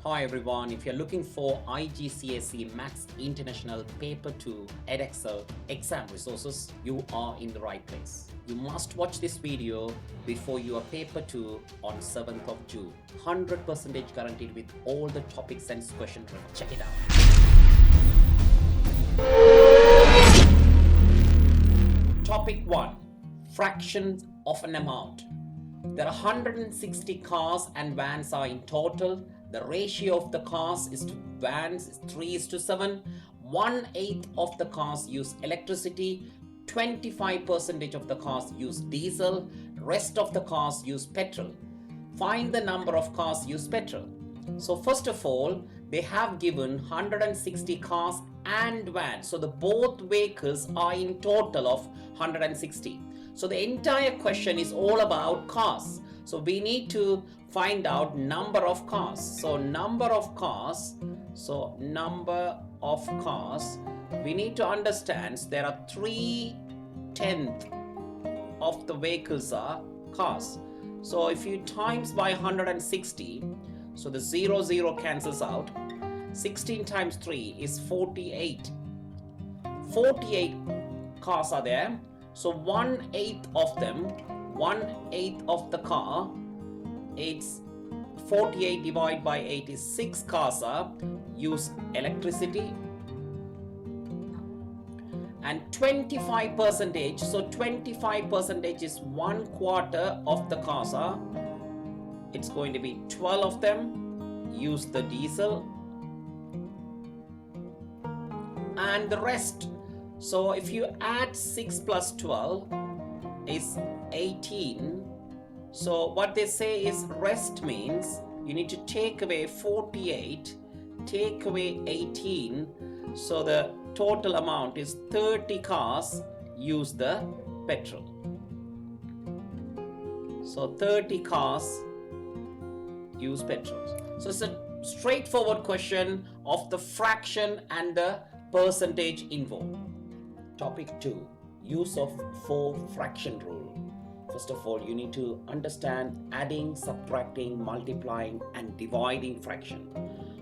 Hi everyone, if you're looking for iGCSE Max International Paper 2 Edexcel exam resources, you are in the right place. You must watch this video before your Paper 2 on 7th of June. 100% guaranteed with all the topics and question driven. Check it out. Topic 1. Fractions of an amount. There are 160 cars and vans are in total. The ratio of the cars is to vans is 3:7. 1/8 of the cars use electricity. 25% of the cars use diesel. Rest of the cars use petrol. Find the number of cars use petrol. So first of all, they have given 160 cars and vans. So the both vehicles are in total of 160. So the entire question is all about cars. So we need to find out number of cars. So number of cars, we need to understand there are 3/10 of the vehicles are cars. So if you times by 160, so the 0 cancels out. 16 times 3 is 48. 48 cars are there. So 1/8 of them, 1/8 of the car, it's 48 divided by 8 is 6 cars are use electricity. And 25%, so 25% is 1/4 of the cars are, it's going to be 12 of them use the diesel. And the rest, so if you add 6 plus 12 is 18. So what they say is rest means you need to take away 48, take away 18. So the total amount is 30 cars use the petrol. So 30 cars use petrol. So it's a straightforward question of the fraction and the percentage involved. Topic 2. Use of 4 fraction rule. First of all, you need to understand adding, subtracting, multiplying and dividing fraction.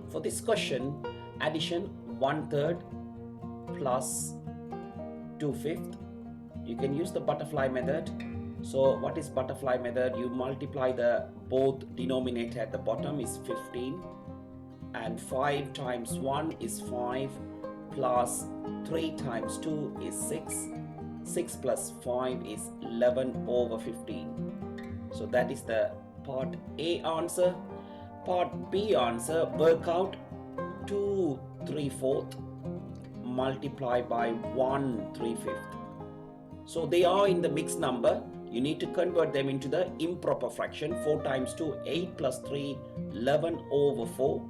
For this question, addition 1/3 plus 2/5. You can use the butterfly method. So what is butterfly method? You multiply the both denominator at the bottom is 15 and 5 times 1 is 5 plus 3 times 2 is 6. 6 plus 5 is 11 over 15. So that is the part A answer. Part B answer, work out 2 3/4 multiplied by 1 3/5. So they are in the mixed number. You need to convert them into the improper fraction. 4 times 2, 8 plus 3, 11 over 4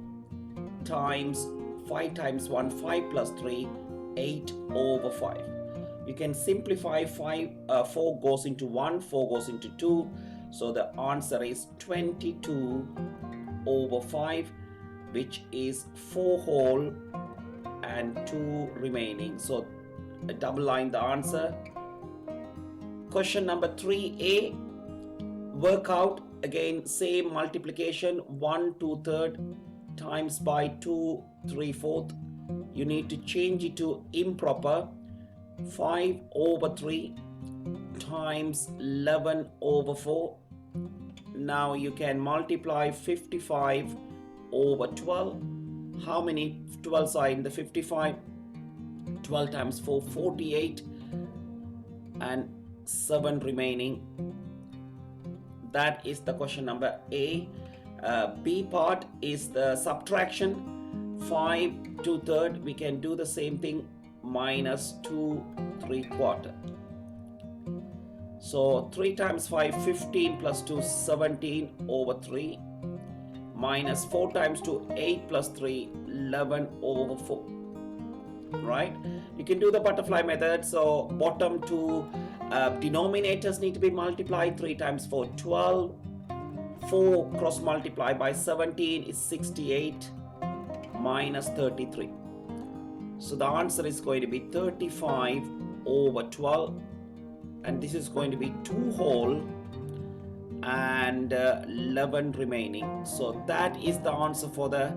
times 5 times 1, 5 plus 3, 8 over 5. You can simplify 4 goes into 1, 4 goes into 2. So the answer is 22 over 5, which is 4 whole and 2 remaining. So double line the answer. Question number 3A, work out again same multiplication 1 2/3 times by 2 3/4. You need to change it to improper. 5 over 3 times 11 over 4. Now you can multiply 55 over 12. How many 12s are in the 55? 12 times 4, 48 and 7 remaining. That is the question number A. B part is the subtraction. 5 2/3, we can do the same thing, minus 2 3/4. So 3 times 5, 15 plus 2, 17 over 3. Minus 4 times 2, 8 plus 3, 11 over 4. Right? You can do the butterfly method. So bottom two denominators need to be multiplied. 3 times 4, 12. 4 cross multiply by 17 is 68 minus 33. So the answer is going to be 35 over 12. And this is going to be 2 whole and 11 remaining. So that is the answer for the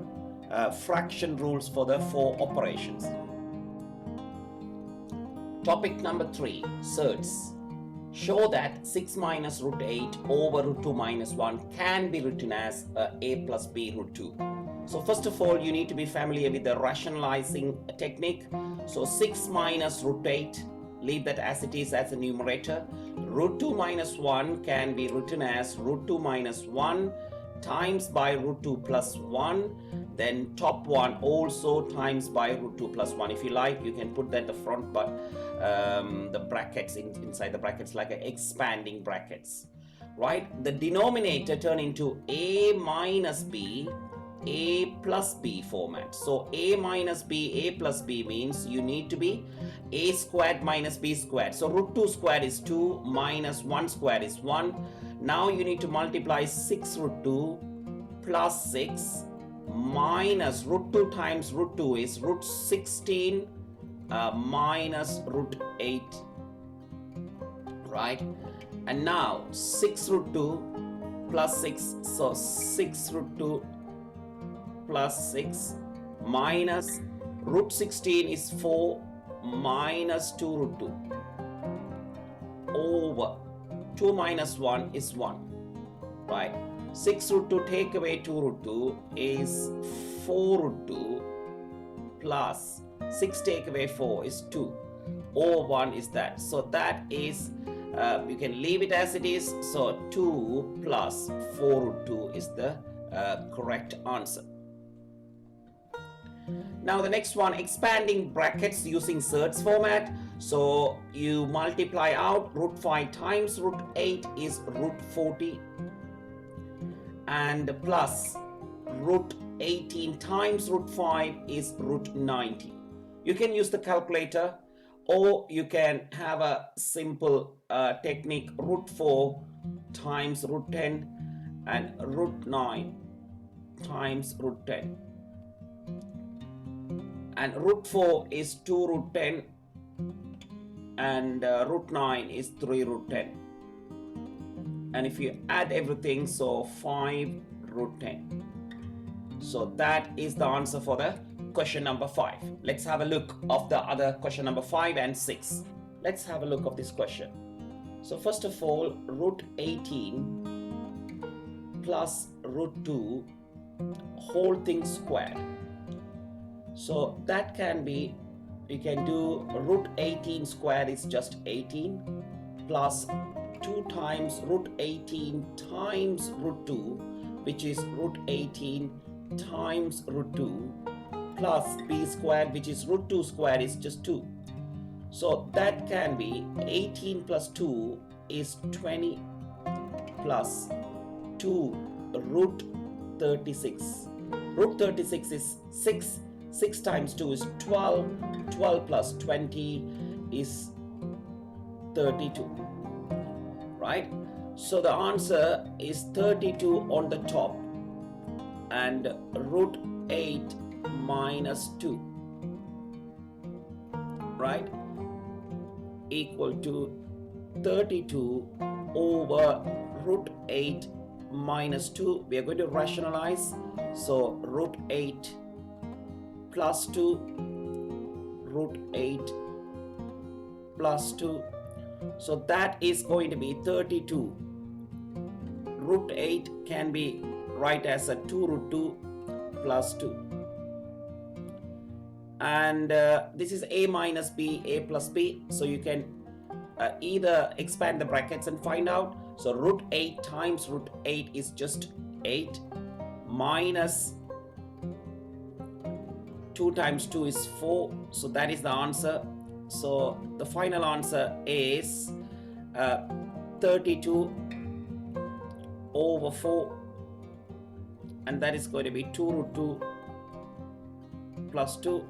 fraction rules for the 4 operations. Topic number 3, surds. Show that 6 minus root 8 over root 2 minus 1 can be written as a plus b root 2. So first of all, you need to be familiar with the rationalizing technique. So 6 minus root 8, leave that as it is as a numerator. Root 2 minus 1 can be written as root 2 minus 1 times by root 2 plus 1, then top one also times by root 2 plus 1. If you like, you can put that the front, but the brackets inside the brackets like a expanding brackets, right? The denominator turn into a minus b, a plus b format. So a minus b, a plus b means you need to be a squared minus b squared. So root 2 squared is 2 minus 1 squared is 1. Now you need to multiply 6 root 2 plus 6 minus root 2 times root 2 is root 16 minus root 8, right? And now 6 root 2 plus 6, so 6 root 2 plus 6 minus root 16 is 4 minus 2 root 2 over 2 minus 1 is 1, right? 6 root 2 take away 2 root 2 is 4 root 2 plus 6 take away 4 is 2 over 1 is that. So that is, you can leave it as it is. So 2 plus 4 root 2 is the correct answer. Now the next one, expanding brackets using surds format. So you multiply out root 5 times root 8 is root 40 and plus root 18 times root 5 is root 90. You can use the calculator or you can have a simple technique, root 4 times root 10 and root 9 times root 10. And root 4 is 2 root 10 and root 9 is 3 root 10. And if you add everything, so 5 root 10. So that is the answer for the question number 5. Let's have a look of the other question number 5 and 6. Let's have a look of this question. So first of all, root 18 plus root 2 whole thing squared. So that can be, you can do root 18 squared is just 18 plus 2 times root 18 times root 2, which is root 18 times root 2 plus b squared, which is root 2 squared is just 2. So that can be 18 plus 2 is 20 plus 2 root 36. Root 36 is 6. 6 times 2 is 12. 12 plus 20 is 32. Right? So the answer is 32 on the top and root 8 minus 2, right, equal to 32 over root 8 minus 2. We are going to rationalize. So root 8 plus 2, root 8 plus 2. So that is going to be 32. Root 8 can be write as a 2 root 2 plus 2. And this is a minus b, a plus b. So you can either expand the brackets and find out. So root 8 times root 8 is just 8 minus 2 times 2 is 4. So that is the answer. So the final answer is 32 over 4, and that is going to be 2 root 2 plus 2.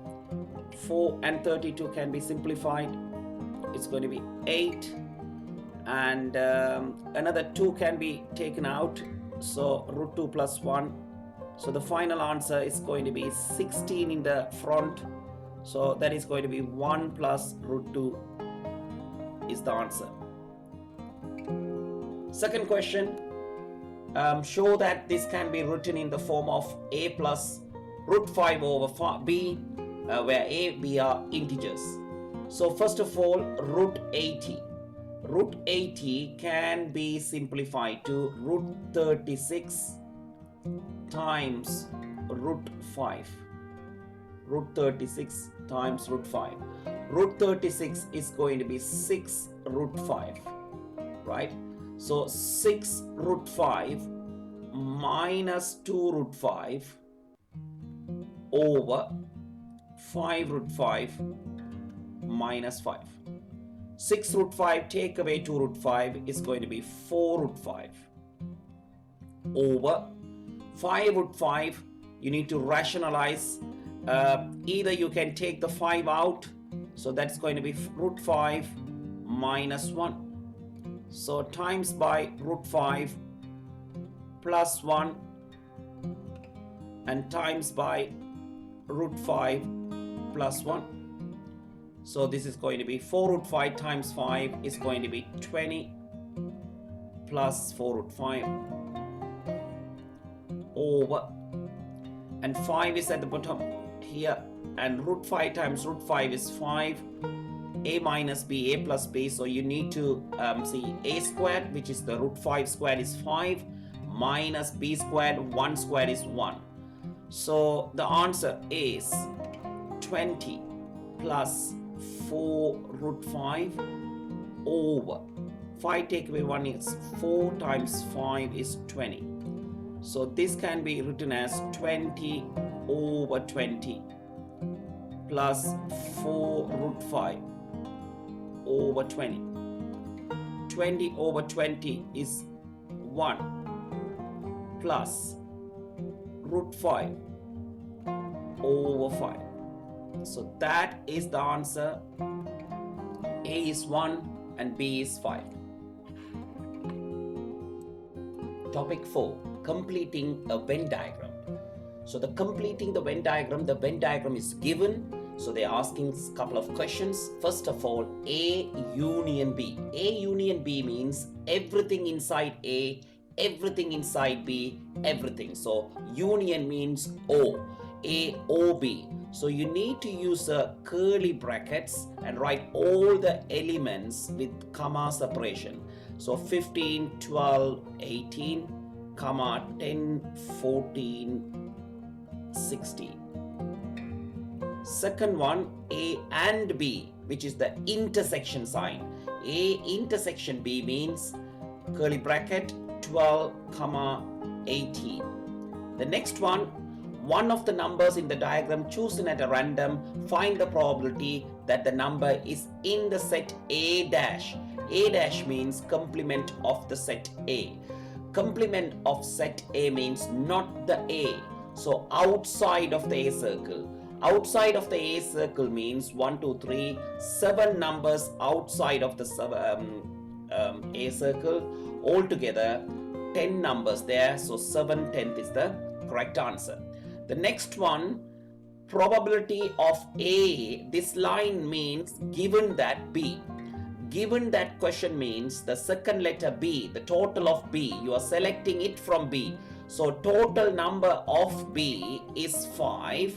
4 and 32 can be simplified. It's going to be 8, and another 2 can be taken out. So root 2 plus 1. So the final answer is going to be 16 in the front. So that is going to be 1 plus root 2 is the answer. Second question, show that this can be written in the form of a plus root 5 over b, where a, b are integers. So first of all, root 80. Root 80 can be simplified to root 36 times root 5. Root 36 times root 5. Root 36 is going to be 6 root 5, right? So 6 root 5 minus 2 root 5 over 5 root 5 minus 5. 6 root 5 take away 2 root 5 is going to be 4 root 5 over 5 root 5. You need to rationalize. Either you can take the 5 out, so that's going to be root 5 minus 1. So times by root 5 plus 1 and times by root 5 plus 1. So this is going to be 4 root 5 times 5 is going to be 20 plus 4 root 5 over, and 5 is at the bottom here, and root 5 times root 5 is 5, a minus b, a plus b, so you need to see a squared, which is the root 5 squared is 5, minus b squared, 1 squared is 1. So the answer is 20 plus 4 root 5 over 5 take away 1 is 4 times 5 is 20. So this can be written as 20 over 20 plus 4 root 5 over 20. 20 over 20 is 1 plus root 5 over 5. So that is the answer. A is 1 and B is 5. Topic 4. Completing a Venn diagram. So completing the Venn diagram is given. So they're asking a couple of questions. First of all, A union B. A union B means everything inside A, everything inside B, everything. So union means O. A, O, B. So you need to use curly brackets and write all the elements with comma separation. So 15, 12, 18, comma 10, 14, 16. Second one, A and B, which is the intersection sign. A intersection B means curly bracket 12, comma 18. The next one of the numbers in the diagram chosen at a random, find the probability that the number is in the set A dash. A dash means complement of the set A. Complement of set A means not the A. So outside of the A circle. Outside of the A circle means 1, 2, 3, 7 numbers outside of the A circle. Altogether 10 numbers there. So 7/10 is the correct answer. The next one, probability of A, this line means given that B. Given that question means the second letter B, the total of B, you are selecting it from B. So total number of B is 5.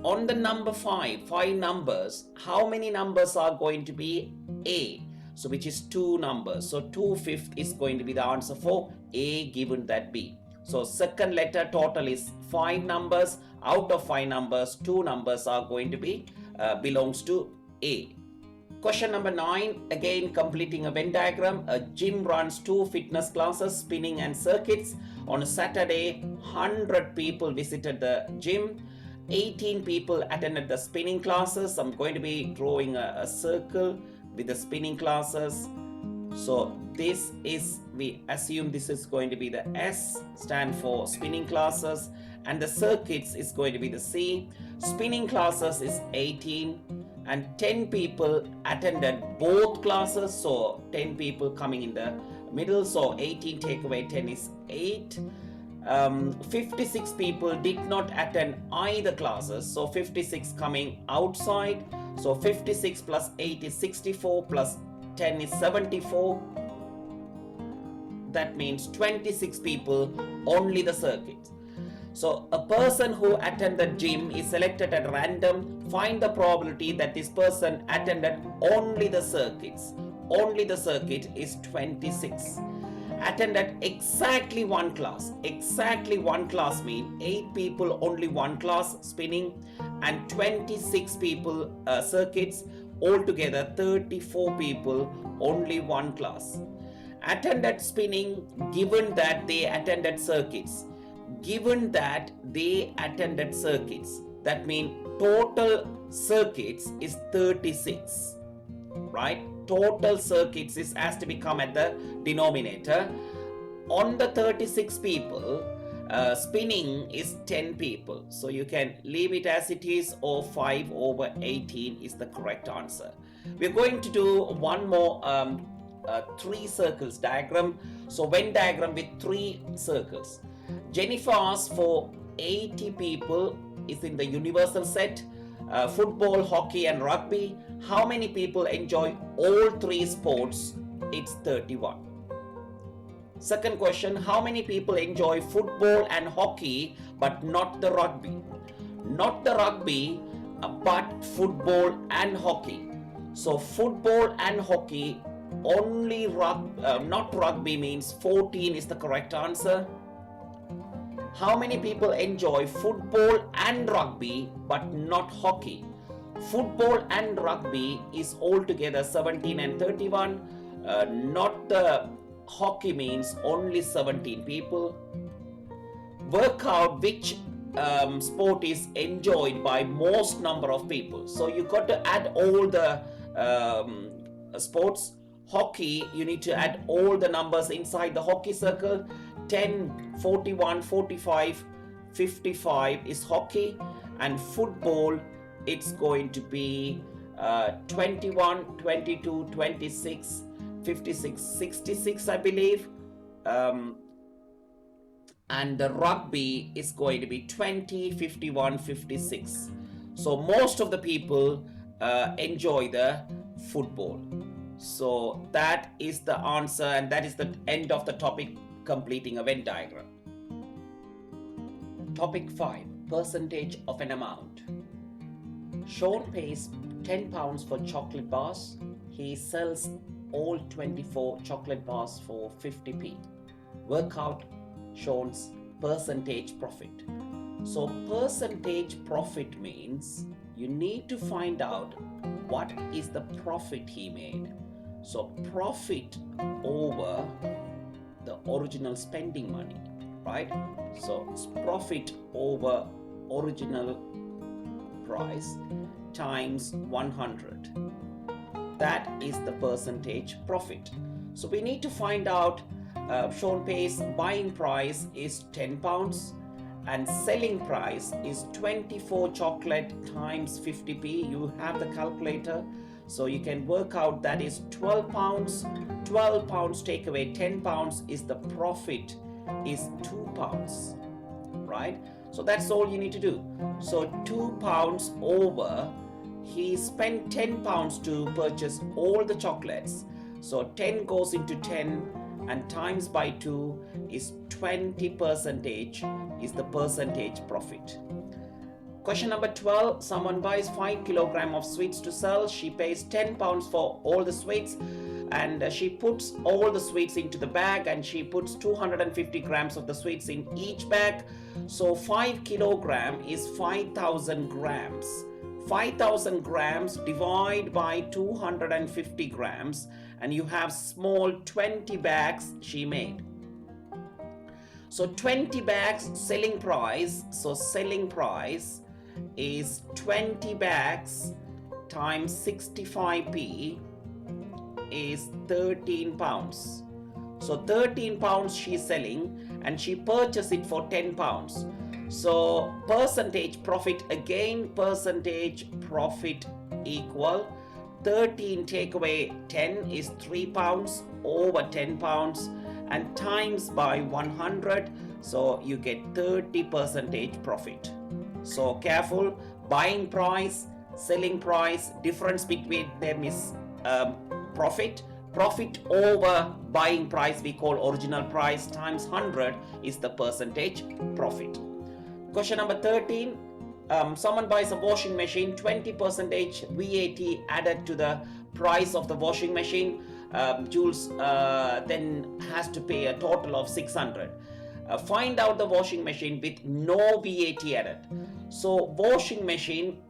On the number 5 numbers, how many numbers are going to be A? So which is 2 numbers. So 2/5 is going to be the answer for A given that B. So second letter total is 5 numbers. Out of 5 numbers, 2 numbers are going to be belongs to A. Question number 9, again completing a Venn diagram. A gym runs 2 fitness classes, spinning and circuits. On a Saturday, 100 people visited the gym. 18 people attended the spinning classes. I'm going to be drawing a circle with the spinning classes. So this is, we assume this is going to be the S, stand for spinning classes, and the circuits is going to be the C. Spinning classes is 18 and 10 people attended both classes, so 10 people coming in the middle, so 18 take away 10 is 8. 56 people did not attend either classes, so 56 coming outside, so 56 plus 8 is 64 plus 10 is 74. that means 26 people, only the circuits. So a person who attended gym is selected at random. Find the probability that this person attended only the circuits. Only the circuit is 26. Attended exactly one class. Exactly one class means 8 people, only one class spinning, and 26 people circuits. Altogether 34 people, only one class. Attended spinning, given that they attended circuits. Given that they attended circuits, that means total circuits is 36, right? Total circuits has to become at the denominator. On the 36 people, spinning is 10 people. So you can leave it as it is, or 5 over 18 is the correct answer. We're going to do one more 3 circles diagram. So Venn diagram with 3 circles. Jennifer asked for 80 people is in the universal set, football, hockey and rugby. How many people enjoy all 3 sports? It's 31. Second question, how many people enjoy football and hockey but not the rugby? Not the rugby, but football and hockey. So football and hockey, only not rugby means 14 is the correct answer. How many people enjoy football and rugby but not hockey? Football and rugby is altogether 17 and 31. Not the hockey means only 17 people. Work out which sport is enjoyed by most number of people. So you got to add all the sports. Hockey, you need to add all the numbers inside the hockey circle. 10, 41, 45, 55 is hockey, and football, it's going to be 21, 22, 26, 56, 66, I believe. And the rugby is going to be 20, 51, 56. So most of the people enjoy the football. So that is the answer, and that is the end of the topic, completing a Venn diagram. Topic 5, percentage of an amount. Sean pays £10 for chocolate bars. He sells all 24 chocolate bars for 50p. Work out Sean's percentage profit. So percentage profit means you need to find out what is the profit he made. So profit over the original spending money, right? So profit over original price times 100. That is the percentage profit. So we need to find out Sean pays buying price is £10 and selling price is 24 chocolate times 50p. You have the calculator, so you can work out that is £12. £12 take away £10 is the profit is £2, right? So that's all you need to do. So £2 over, he spent £10 to purchase all the chocolates. So 10 goes into 10 and times by 2 is 20% is the percentage profit. Question number 12, someone buys 5 kilograms of sweets to sell. She pays £10 for all the sweets, and she puts all the sweets into the bag, and she puts 250 grams of the sweets in each bag. So 5 kilograms is 5,000 grams. 5,000 grams divide by 250 grams and you have small 20 bags she made. So 20 bags selling price, so selling price is 20 bags times 65p is £13. So £13 she's selling and she purchased it for £10. So percentage profit, again percentage profit equal 13 take away 10 is £3 over £10 and times by 100, so you get 30% profit. So careful, buying price, selling price, difference between them is profit, Profit over buying price we call original price times 100 is the percentage profit. Question number 13. Someone buys a washing machine, 20% VAT added to the price of the washing machine. Jules then has to pay a total of 600. Find out the washing machine with no VAT added. So washing machine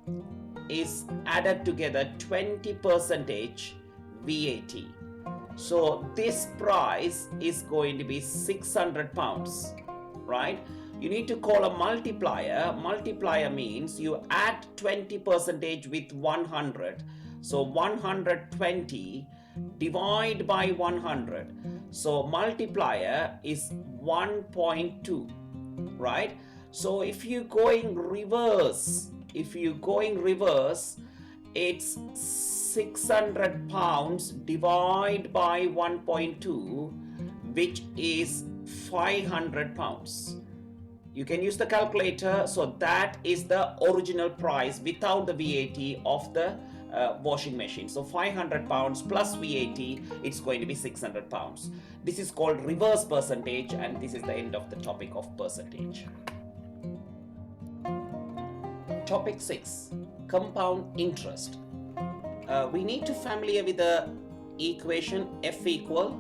is added together 20% VAT. So this price is going to be 600 pounds, right? You need to call a multiplier. Multiplier means you add 20% with 100. So 120 divide by 100. So multiplier is 1.2, right? So if you're going reverse, it's 600 pounds divided by 1.2, which is 500 pounds. You can use the calculator. So that is the original price without the VAT of the washing machine. So 500 pounds plus VAT, it's going to be 600 pounds. This is called reverse percentage, and this is the end of the topic of percentage. Topic 6, compound interest. We need to familiar with the equation F equal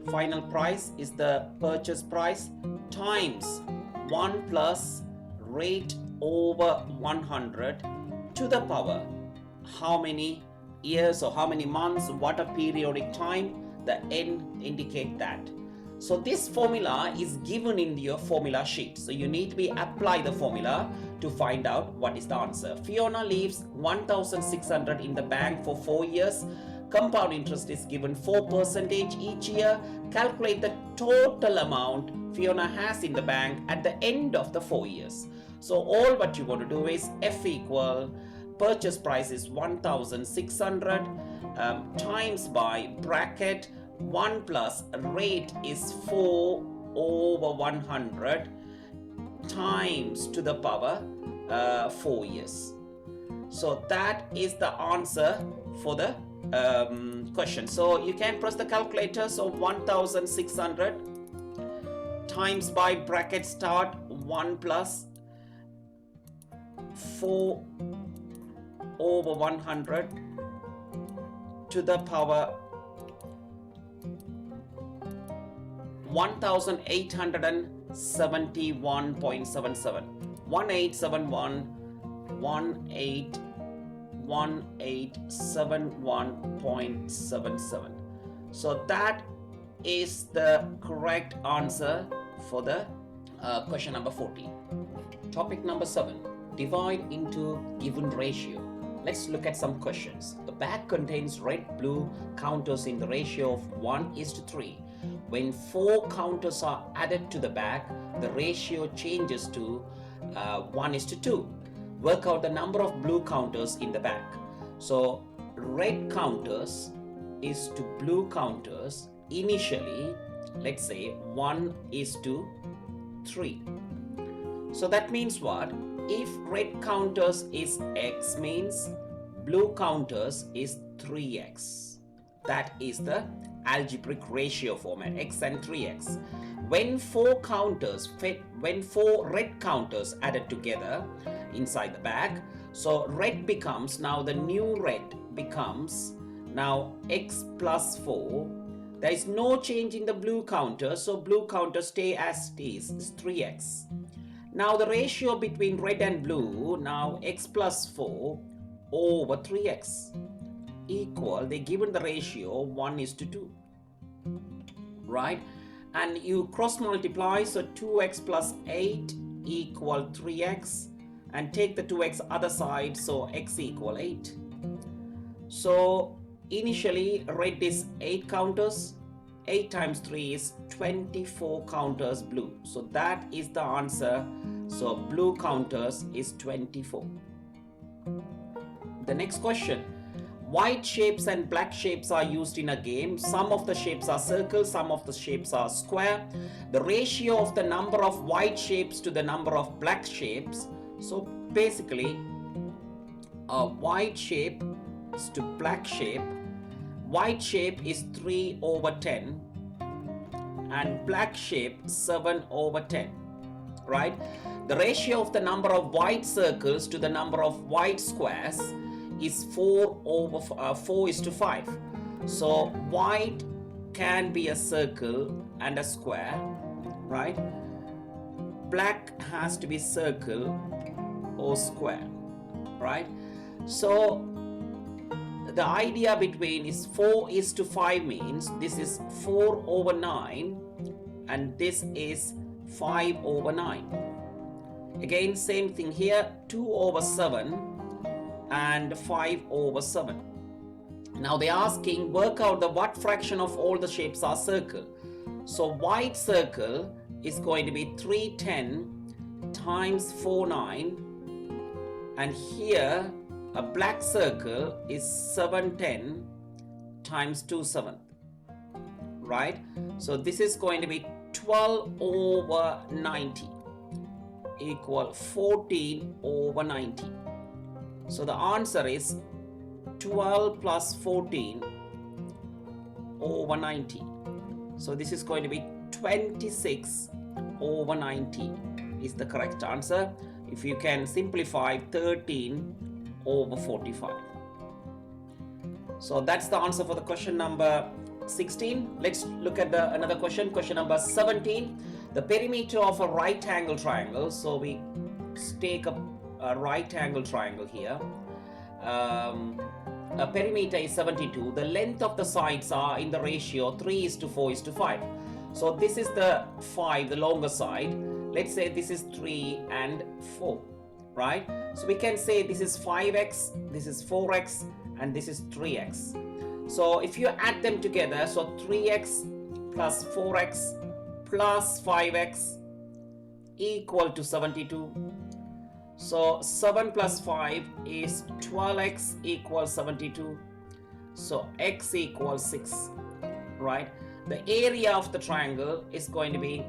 final price is the purchase price times 1 plus rate over 100 to the power how many years or how many months, what a periodic time, the n indicate that. So this formula is given in your formula sheet. So you need to apply the formula to find out what is the answer. Fiona leaves 1,600 in the bank for 4 years. Compound interest is given 4% each year. Calculate the total amount Fiona has in the bank at the end of the 4 years. So all what you want to do is F equal purchase price is 1,600 times by bracket 1 plus rate is 4 over 100 times to the power 4 years. So that is the answer for the question. So you can press the calculator. So 1,600 times by bracket start 1 plus 4 over 100 to the power 1871.77. 1871.77. So that is the correct answer for the question number 14. Topic number 7, divide into given ratio. Let's look at some questions. The bag contains red, blue counters in the ratio of 1:3. When 4 counters are added to the bag, the ratio changes to 1:2. Work out the number of blue counters in the bag. So red counters is to blue counters. Initially, let's say 1:3. So that means what? If red counters is x, means blue counters is 3x. That is the algebraic ratio format, x and 3x. When 4 red counters added together inside the bag, so red becomes, now the new red becomes now x plus 4. There is no change in the blue counter, so blue counter stay as it is 3x. Now the ratio between red and blue, now x plus 4 over 3x equal, they given the ratio 1:2, right? And you cross multiply, so 2x plus 8 equal 3x, and take the 2x other side, so x equal 8. So initially red is 8 counters, 8 times 3 is 24 counters blue. So that is the answer. So blue counters is 24. The next question. White shapes and black shapes are used in a game. Some of the shapes are circle, some of the shapes are square. The ratio of the number of white shapes to the number of black shapes. So basically, a white shape is to black shape. white shape is 3 over 10 and black shape 7 over 10, right? The ratio of the number of white circles to the number of white squares is 4 is to 5. So white can be a circle and a square, right? Black has to be circle or square, right? So the idea between is 4 is to 5 means this is 4 over 9 and this is 5 over 9. Again, same thing here, 2 over 7 and 5 over 7. Now they're asking, work out the what fraction of all the shapes are circle. So white circle is going to be 310 times 4 9, and here a black circle is 710 times 2 7, right? So this is going to be 12 over 90 equal 14 over 90. So the answer is 12 plus 14 over 90. So this is going to be 26 over 90 is the correct answer. If you can simplify, 13 over 45. So that's the answer for the question number 16. Let's look at another question, question number 17. The perimeter of a right angle triangle. So we take a right angle triangle here. A perimeter is 72. The length of the sides are in the ratio 3 is to 4 is to 5. So this is the 5, the longer side. Let's say this is 3 and 4, right? So we can say this is 5x, this is 4x, and this is 3x. So if you add them together, so 3x plus 4x plus 5x equal to 72. So 7 plus 5 is 12x equals 72. So x equals 6, right? The area of the triangle is going to be,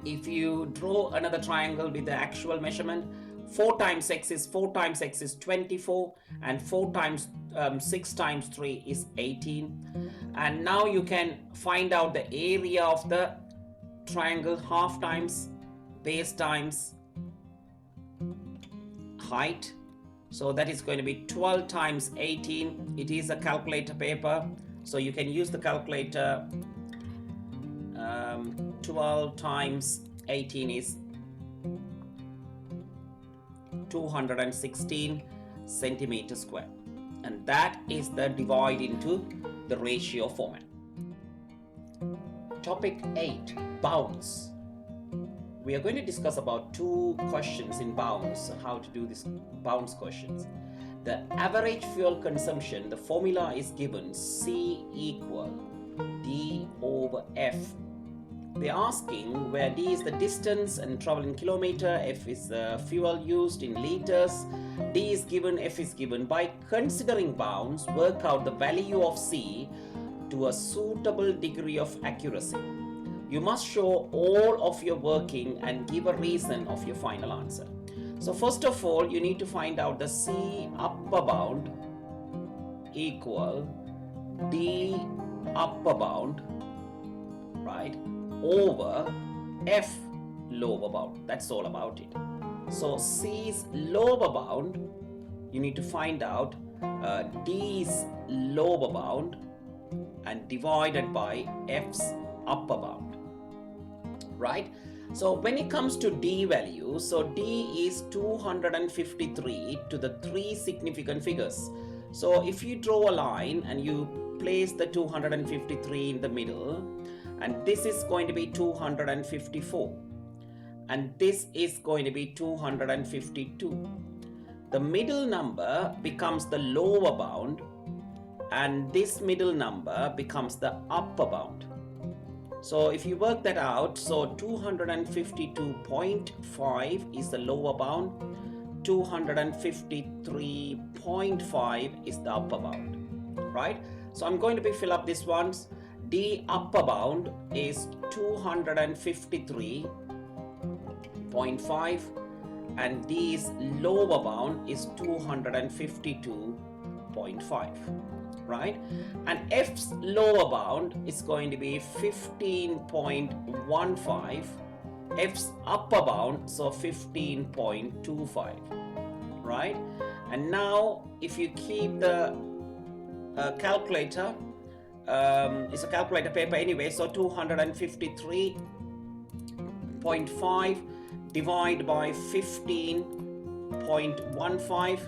if you draw another triangle with the actual measurement, 4 times x is 24, and 4 times 6 times 3 is 18. And now you can find out the area of the triangle, half times base times height. So that is going to be 12 times 18. It is a calculator paper, so you can use the calculator. 12 times 18 is 216 centimeters square, and that is the divide into the ratio format. Topic 8, bounds. We are going to discuss about 2 questions in bounds, how to do this bounds questions. The average fuel consumption, the formula is given C equal D over F. They're asking where D is the distance and travel in kilometer, F is the fuel used in liters, D is given, F is given. By considering bounds, work out the value of C to a suitable degree of accuracy. You must show all of your working and give a reason of your final answer. So first of all, you need to find out the C upper bound equal D upper bound, right, over F lower bound. That's all about it. So C's lower bound, you need to find out D's lower bound and divided by F's upper bound, right? So when it comes to D value, so D is 253 to the 3 significant figures. So if you draw a line and you place the 253 in the middle, and this is going to be 254, and this is going to be 252. The middle number becomes the lower bound, and this middle number becomes the upper bound. So if you work that out, so 252.5 is the lower bound, 253.5 is the upper bound, right? So I'm going to fill up these ones. D upper bound is 253.5 and D's lower bound is 252.5. 8.5, right? And F's lower bound is going to be 15.15, F's upper bound, so 15.25, right? And now if you keep the calculator, it's a calculator paper anyway, so 253.5 divided by 15.15,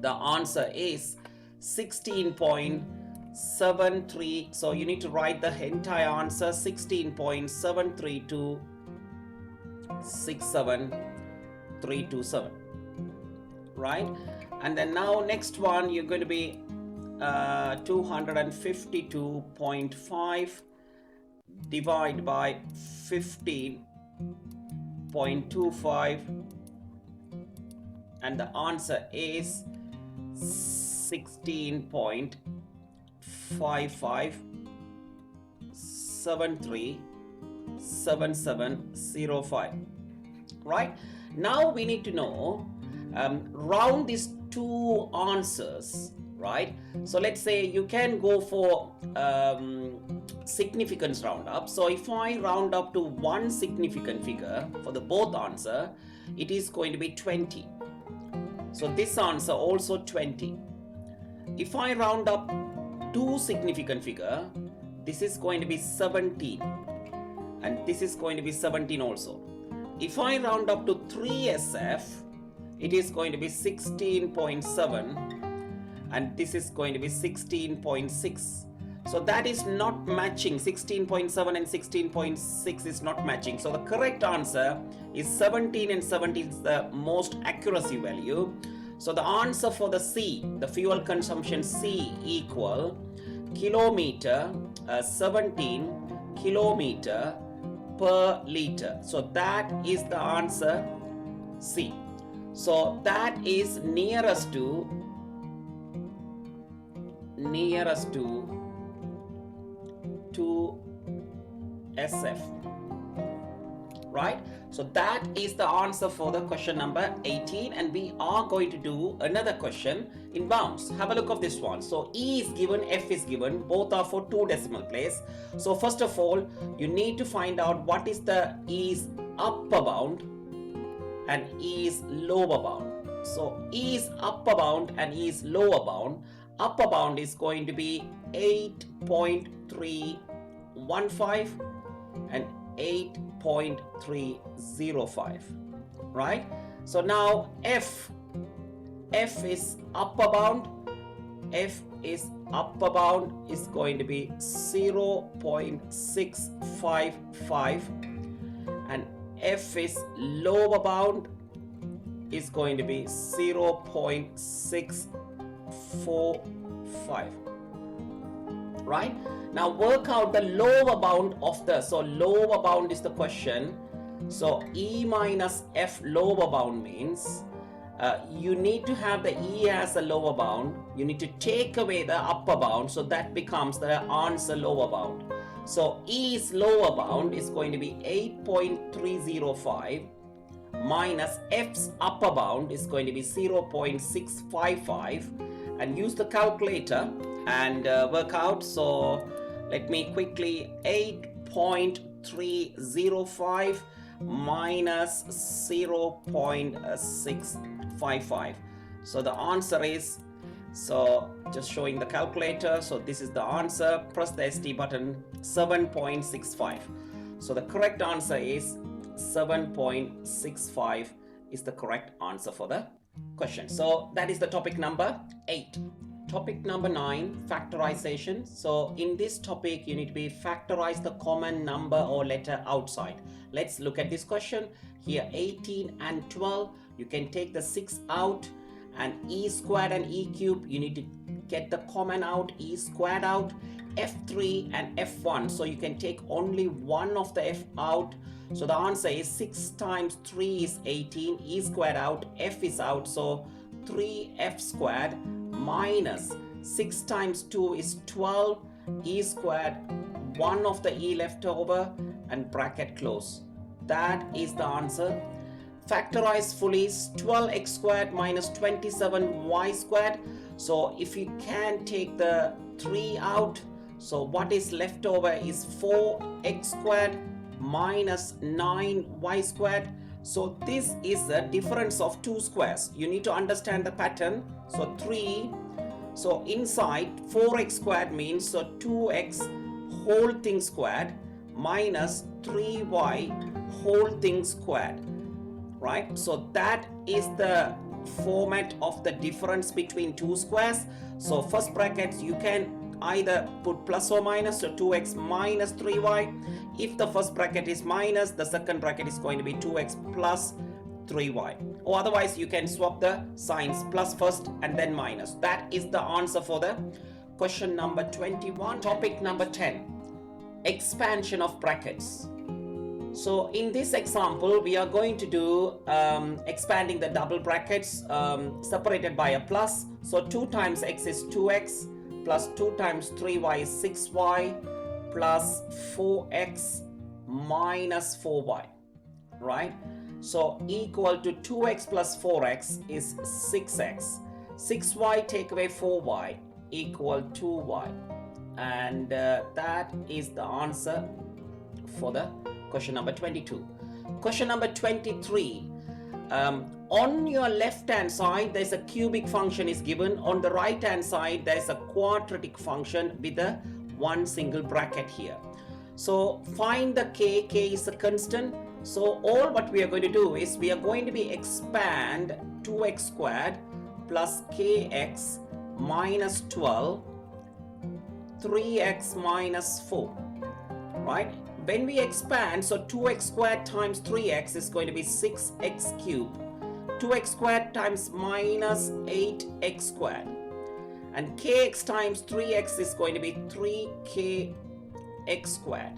the answer is 16.73. so you need to write the entire answer, 16.73267,327, right? And then now next one, you're going to be 252.5 divided by 15.25, and the answer is 16.55737705, right? Now we need to know, round these two answers, right? So let's say you can go for significance roundup. So if I round up to one significant figure for the both answer, it is going to be 20. So this answer also 20. If I round up two significant figure, this is going to be 17, and this is going to be 17 also. If I round up to 3SF, it is going to be 16.7, and this is going to be 16.6. So that is not matching. 16.7 and 16.6 is not matching. So the correct answer is 17, and 17 is the most accuracy value. So the answer for the C, the fuel consumption C, equal kilometer 17 kilometer per liter. So that is the answer C. So that is nearest to 2SF, right? So that is the answer for the question number 18, and we are going to do another question in bounds. Have a look of this one. So E is given, F is given, both are for 2 decimal place. So first of all, you need to find out what is the E's upper bound and E is lower bound. So E is upper bound and E is lower bound. Upper bound is going to be 8.315 and 8.305, right? So now F is upper bound. F is upper bound is going to be 0.655, and F is lower bound is going to be 0.645, right? Now work out the lower bound of the, so lower bound is the question. So E minus F lower bound means you need to have the E as a lower bound. You need to take away the upper bound, so that becomes the answer lower bound. So E's lower bound is going to be 8.305 minus F's upper bound is going to be 0.655, and use the calculator and work out. So let me quickly, 8.305 minus 0.655. So the answer is, so just showing the calculator, so this is the answer, press the ST button, 7.65. So the correct answer is 7.65 is the correct answer for the question. So that is the topic number 8. Topic number 9, factorization. So in this topic, you need to factorize the common number or letter outside. Let's look at this question. Here 18 and 12, you can take the 6 out, and E squared and E cubed, you need to get the common out, E squared out, F3 and F1. So you can take only one of the F out. So the answer is 6 times 3 is 18, E squared out, F is out, so 3F squared minus 6 times 2 is 12, E squared, 1 of the E left over, and bracket close. That is the answer. Factorize fully, 12x squared minus 27y squared. So if you can take the 3 out, so what is left over is 4x squared minus 9y squared. So this is the difference of two squares. You need to understand the pattern. So 3, so inside 4x squared means so 2x whole thing squared minus 3y whole thing squared, right? So that is the format of the difference between two squares. So first bracket you can either put plus or minus, so 2x minus 3y. If the first bracket is minus, the second bracket is going to be 2x plus 3y, or otherwise you can swap the signs, plus first and then minus. That is the answer for the question number 21. Topic number 10, expansion of brackets. So in this example we are going to do expanding the double brackets separated by a plus. So 2 times x is 2x plus 2 times 3y is 6y plus 4x minus 4y, right? So equal to 2x plus 4x is 6x. 6y take away 4y equal 2y, and that is the answer for the question number 22. Question number 23. On your left hand side there's a cubic function is given. On the right hand side there's a quadratic function with a one single bracket here. So find the k is a constant. So all what we are going to do is we are going to be expand 2x squared plus kx minus 12 3x minus 4, right? When we expand, so 2x squared times 3x is going to be 6x cubed. 2x squared times minus 8x squared. And kx times 3x is going to be 3kx squared.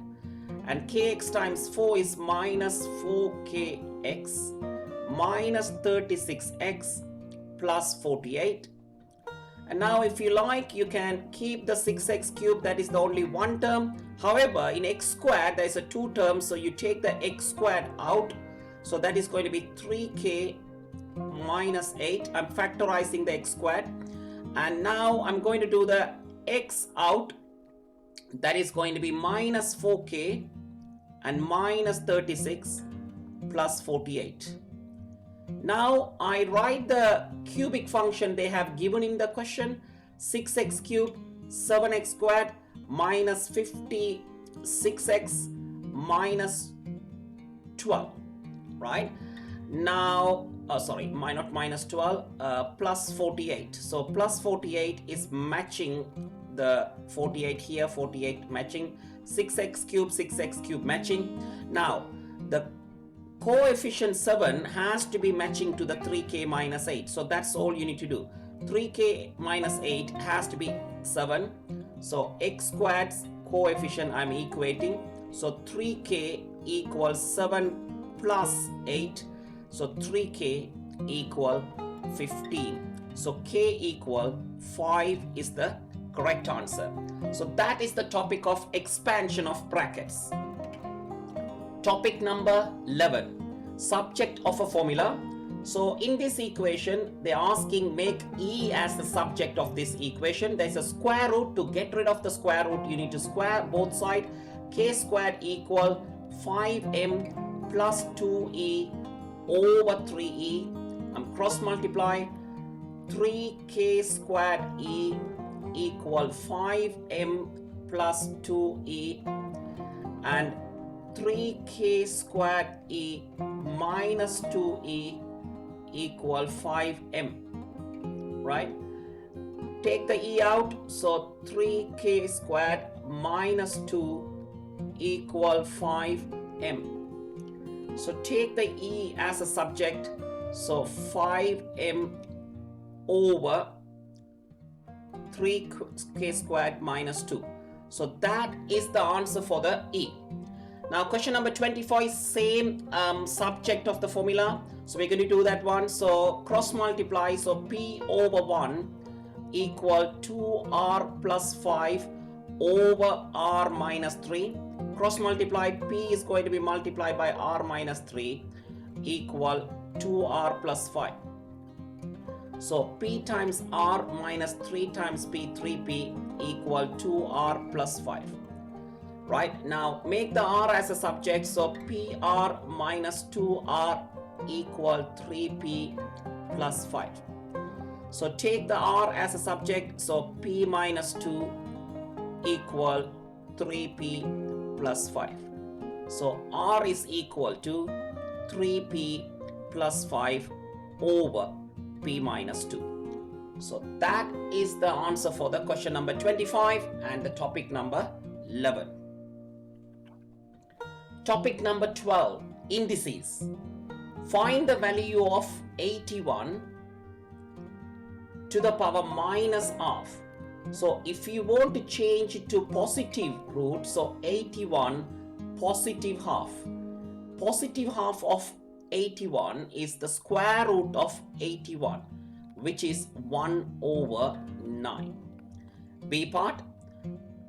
And kx times 4 is minus 4kx minus 36x plus 48. And now if you like, you can keep the 6x cubed, that is the only one term. However, in x squared there is a 2 terms, so you take the x squared out. So that is going to be 3k minus 8. I'm factorizing the x squared. And now I'm going to do the x out. That is going to be minus 4k and minus 36 plus 48. Now I write the cubic function they have given in the question. 6x cubed, 7x squared minus 56x minus 12, right? Now sorry, not minus 12, plus 48. So plus 48 is matching the 48 here, 48 matching, 6x cubed matching. Now the coefficient 7 has to be matching to the 3k minus 8. So that's all you need to do. 3k minus 8 has to be 7. So x squared coefficient I'm equating. So 3k equals 7 plus 8. So 3k equal 15. So k equal 5 is the correct answer. So that is the topic of expansion of brackets. Topic number 11, subject of a formula. So in this equation, they're asking make E as the subject of this equation. There's a square root. To get rid of the square root, you need to square both sides. K squared equal 5m plus 2e over 3e. I'm cross multiply. 3k squared e equal 5m plus 2e, and 3k squared e minus 2e equal 5m, right? Take the e out, so 3k squared minus 2 equal 5m. So take the e as a subject, so 5m over 3k squared minus 2. So that is the answer for the e. Now question number 24 is same subject of the formula. So we're going to do that one. So cross multiply. So p over 1 equal 2r plus 5 over r minus 3. Cross multiply. P is going to be multiplied by r minus 3 equal 2r plus 5. So P times R minus 3 times P 3P equal 2R plus 5. Right, now make the R as a subject, so PR minus 2R equal 3P plus 5. So take the R as a subject, so P minus 2 equal 3P plus 5. So R is equal to 3P plus 5 over P minus 2. So that is the answer for the question number 25 and the topic number 11. Topic number 12, indices. Find the value of 81 to the power minus half. So if you want to change it to positive root, so 81 positive half. Positive half of 81 is the square root of 81, which is 1 over 9. B part,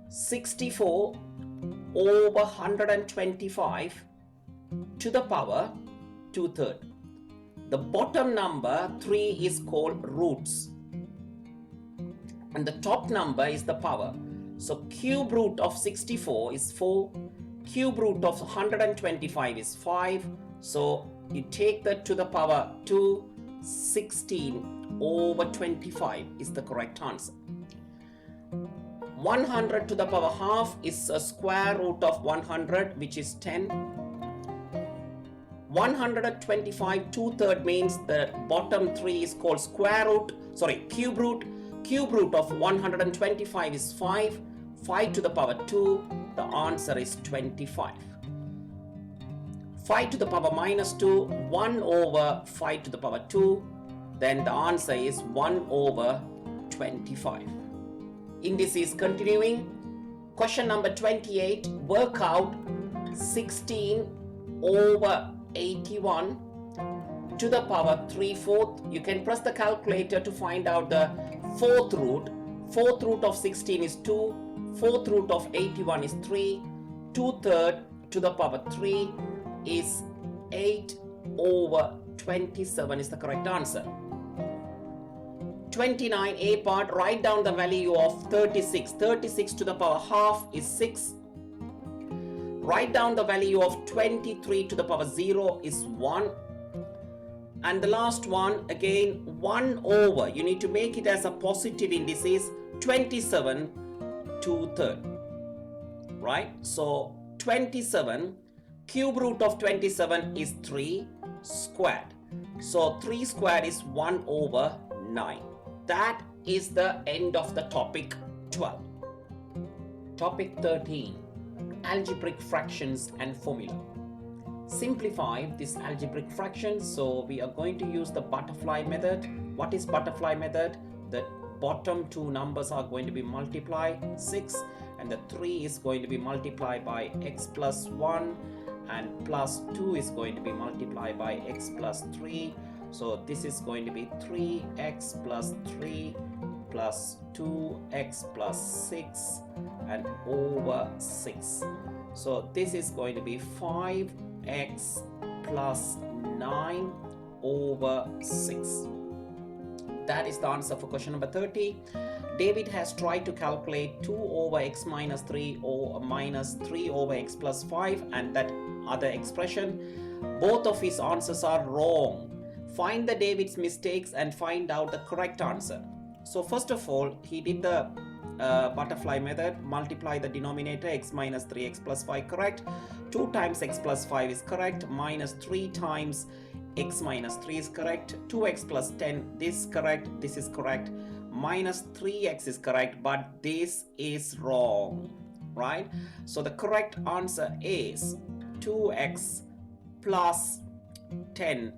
64 over 125 to the power 2/3. The bottom number 3 is called roots and the top number is the power. So cube root of 64 is 4, cube root of 125 is 5. So you take that to the power 2, 16 over 25 is the correct answer. 100 to the power half is a square root of 100, which is 10. 125 2/3 means the bottom 3 is called cube root. Cube root of 125 is 5. 5 to the power 2, the answer is 25. 5 to the power minus 2, 1 over 5 to the power 2, then the answer is 1 over 25. Indices continuing. Question number 28, work out 16 over 81 to the power 3/4. You can press the calculator to find out the fourth root. Fourth root of 16 is 2. Fourth root of 81 is 3. 2/3 to the power 3 is 8 over 27 is the correct answer. 29, A part, write down the value of 36. 36 to the power half is 6. Write down the value of 23 to the power 0 is 1. And the last one, again, 1 over, you need to make it as a positive indices, 27 2/3. Right? So 27, cube root of 27 is 3 squared. So 3 squared is 1 over 9. That is the end of the topic 12. Topic 13, algebraic fractions and formula. Simplify this algebraic fraction. So we are going to use the butterfly method. What is butterfly method? The bottom two numbers are going to be multiplied 6 and the 3 is going to be multiplied by x plus 1 and plus 2 is going to be multiplied by x plus 3. So this is going to be 3x plus 3 plus 2x plus 6 and over 6. So this is going to be 5x plus 9 over 6. That is the answer for question number 30. David has tried to calculate 2 over x minus 3 or minus 3 over x plus 5 and that other expression. Both of his answers are wrong. Find the David's mistakes and find out the correct answer. So first of all, he did the butterfly method, multiply the denominator x minus 3x plus 5, correct. 2 times x plus 5 is correct. Minus 3 times x minus 3 is correct. 2x plus 10, this is correct, this is correct. Minus 3x is correct, but this is wrong, right? So the correct answer is 2x plus 10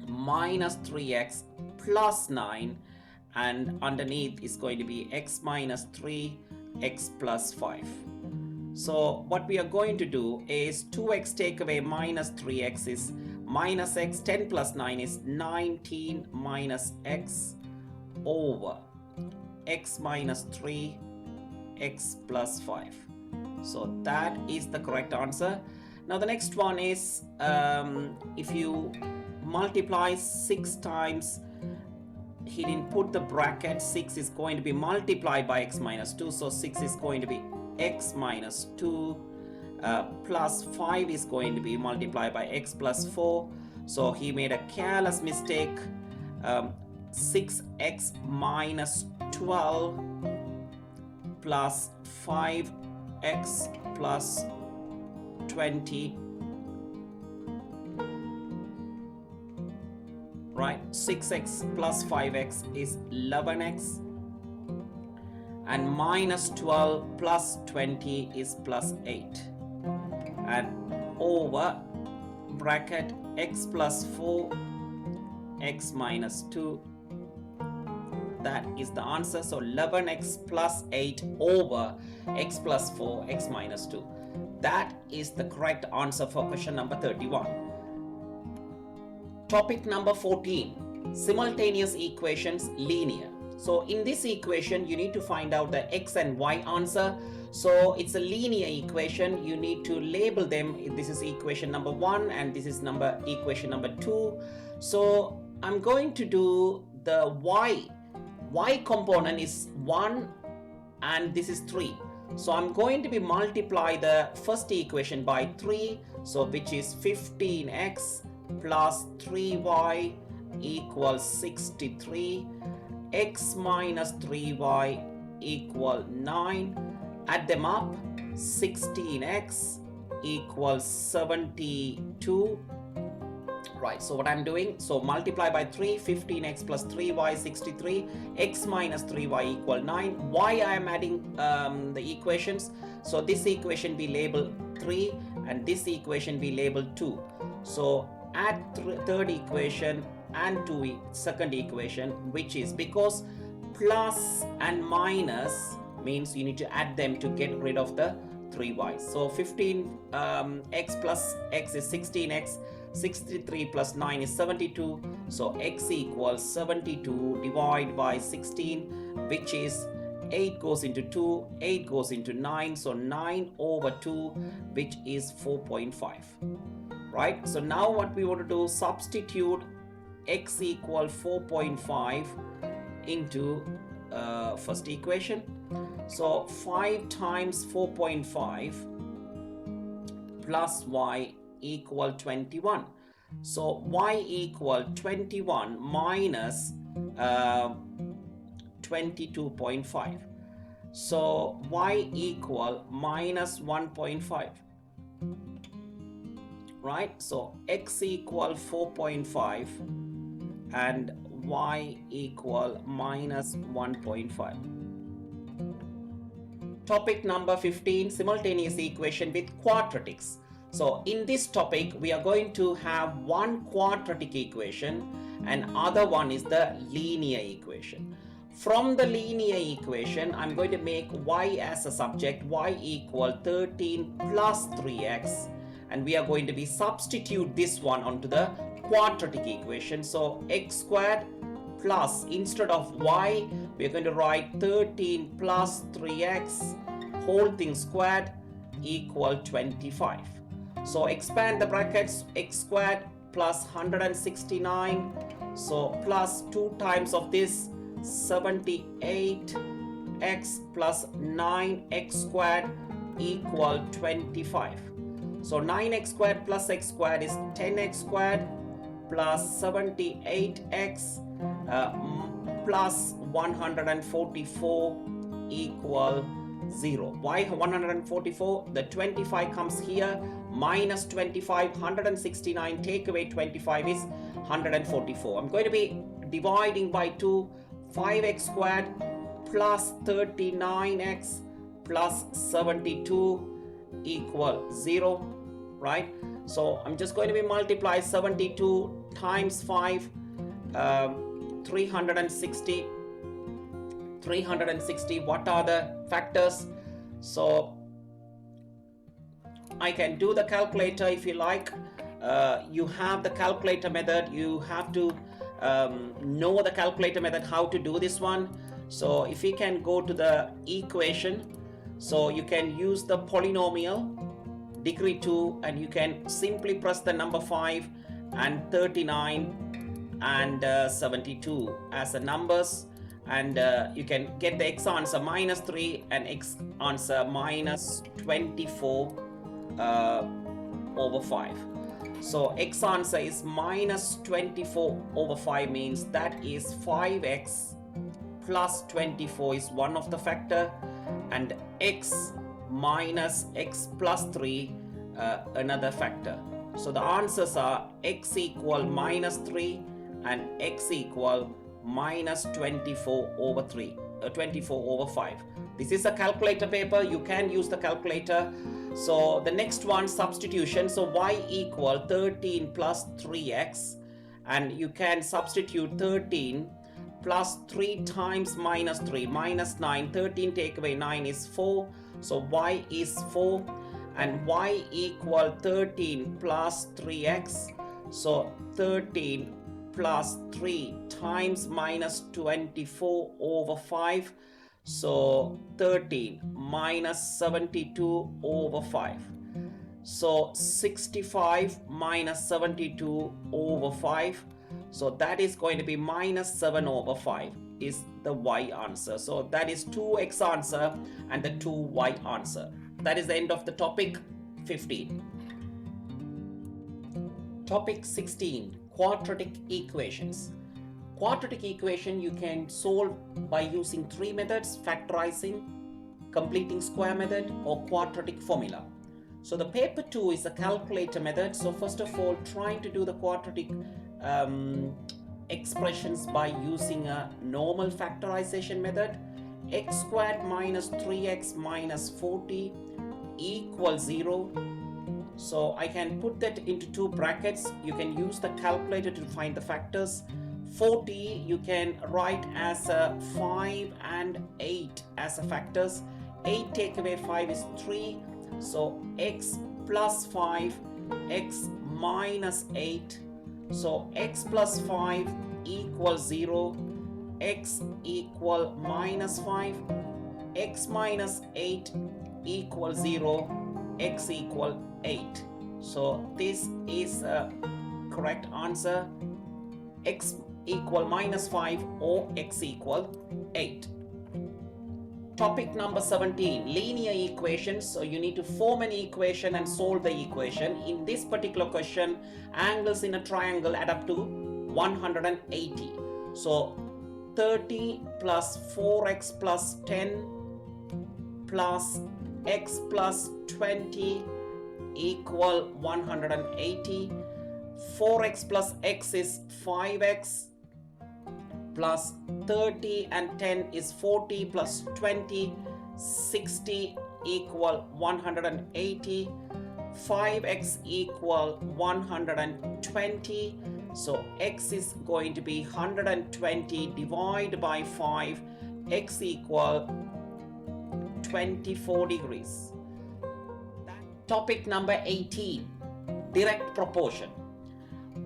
minus 3x plus 9 and underneath is going to be x minus 3 x plus 5. So what we are going to do is 2x take away minus 3x is minus x, 10 plus 9 is 19 minus x over x minus 3 x plus 5. So that is the correct answer. Now the next one is if you multiply 6 times he didn't put the bracket. 6 is going to be multiplied by x minus 2, so 6 is going to be x minus 2 plus 5 is going to be multiplied by x plus 4. So he made a careless mistake. 6x minus 12 plus 5x plus 20, right? 6x plus 5x is 11x, and minus 12 plus 20 is plus 8, and over bracket x plus 4 x minus 2. That is the answer. So 11x plus 8 over x plus 4 x minus 2. That is the correct answer for question number 31. Topic number 14, simultaneous equations, linear. So in this equation you need to find out the x and y answer. So it's a linear equation. You need to label them. This is equation number 1 and this is equation number 2. So I'm going to do the y component is 1 and this is 3. So I'm going to be multiply the first equation by 3, so which is 15x plus 3y equals 63, x minus 3y equal 9. Add them up. 16x equals 72. Right, so what I'm doing, so multiply by 3, 15x plus 3y 63, x minus 3y equal 9. Why I am adding the equations? So this equation we label 3 and this equation we label 2. So add third equation and second equation, which is because plus and minus means you need to add them to get rid of the 3y. So 15x plus x is 16x, 63 plus 9 is 72. So x equals 72 divided by 16, which is 8 goes into 2, 8 goes into 9, so 9 over 2, which is 4.5. Right, so now what we want to do, substitute x equal 4.5 into first equation. So 5 times 4.5 plus y equal 21. So y equal 21 minus 22.5. So y equal minus 1.5. Right, so x equal 4.5 and y equal minus 1.5. Topic number 15, simultaneous equation with quadratics. So in this topic we are going to have one quadratic equation and other one is the linear equation. From the linear equation I'm going to make y as a subject, y equal 13 plus 3x, and we are going to be substitute this one onto the quadratic equation. So x squared plus, instead of y we are going to write 13 plus 3x whole thing squared equal 25. So expand the brackets, x squared plus 169, so plus 2 times of this 78, x plus 9x squared equal 25. So 9x squared plus x squared is 10x squared plus 78x plus 144 equal 0. Why 144? The 25 comes here, minus 25, 169, take away 25 is 144. I'm going to be dividing by 2, 5x squared plus 39x plus 72 equal 0, right? So I'm just going to be multiply 72 times 5, 360. 360, what are the factors? So I can do the calculator if you like. You have the calculator method. You have to know the calculator method how to do this one. So if you can go to the equation, so you can use the polynomial degree 2 and you can simply press the number 5 and 39 and 72 as the numbers, and you can get the x answer minus 3 and x answer minus 24 over 5. So x answer is minus 24 over 5, means that is 5x plus 24 is one of the factor, and x minus x plus 3 another factor. So the answers are x equal minus 3 and x equal minus 24 over 5. This is a calculator paper, you can use the calculator. So the next one, substitution. So y equal 13 plus 3x, and you can substitute 13 plus 3 times minus 3, minus 9. 13 take away 9 is 4, so y is 4, and y equal 13 plus 3x, so 13 plus 3 times minus 24 over 5, so 13 minus 72 over 5, so 65 minus 72 over 5, so that is going to be minus 7 over 5 is the y answer. So that is 2x answer and the 2y answer. That is the end of the topic 15. Topic 16, quadratic equations. Quadratic equation you can solve by using 3 methods: factorizing, completing square method, or quadratic formula. So the paper 2 is a calculator method. So first of all, trying to do the quadratic expressions by using a normal factorization method. X squared minus 3x minus 40 equals 0. So I can put that into 2 brackets. You can use the calculator to find the factors. 40 you can write as a 5 and 8 as a factors. 8 take away 5 is 3. So x plus 5, x minus 8. So x plus 5 equals 0, x equal minus 5, x minus 8 equals 0, x equal 8. So this is a correct answer, x equal minus 5 or x equal 8. Topic number 17, linear equations. So you need to form an equation and solve the equation. In this particular question, angles in a triangle add up to 180. So 30 plus 4x plus 10 plus x plus 20 equal 180. 4x plus x is 5x, plus 30 and 10 is 40, plus 20, 60 equal 180. 5x equal 120. So x is going to be 120 divided by 5. X equal 24 degrees. Topic number 18, direct proportion.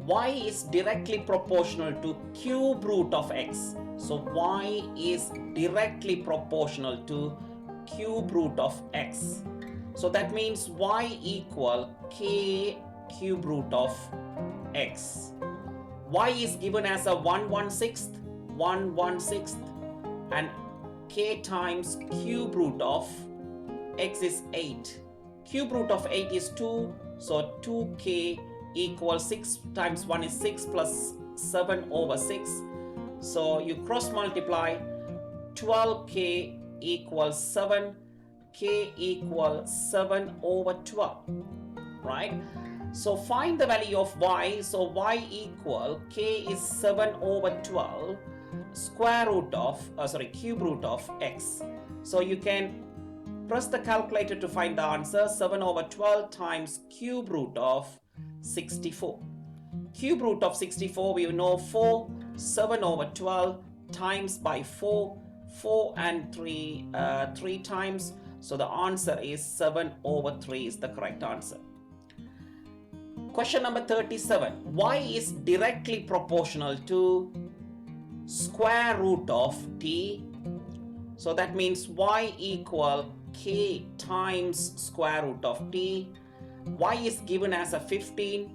Y is directly proportional to cube root of x. So y is directly proportional to cube root of x. So that means y equal k cube root of x. Y is given as a 1/16, and k times cube root of x is 8. Cube root of 8 is 2, so 2k equals 6 times 1 is 6 plus 7 over 6. So you cross multiply, 12k equals 7, k equals 7 over 12, right? So find the value of y. So y equal k is 7 over 12 cube root of x. So you can press the calculator to find the answer. 7 over 12 times cube root of 64. Cube root of 64 we know 4. 7 over 12 times by 4. 4 and 3 times. So the answer is 7 over 3 is the correct answer. Question number 37. Y is directly proportional to square root of t. So that means y equal k times square root of t. Y is given as a 15.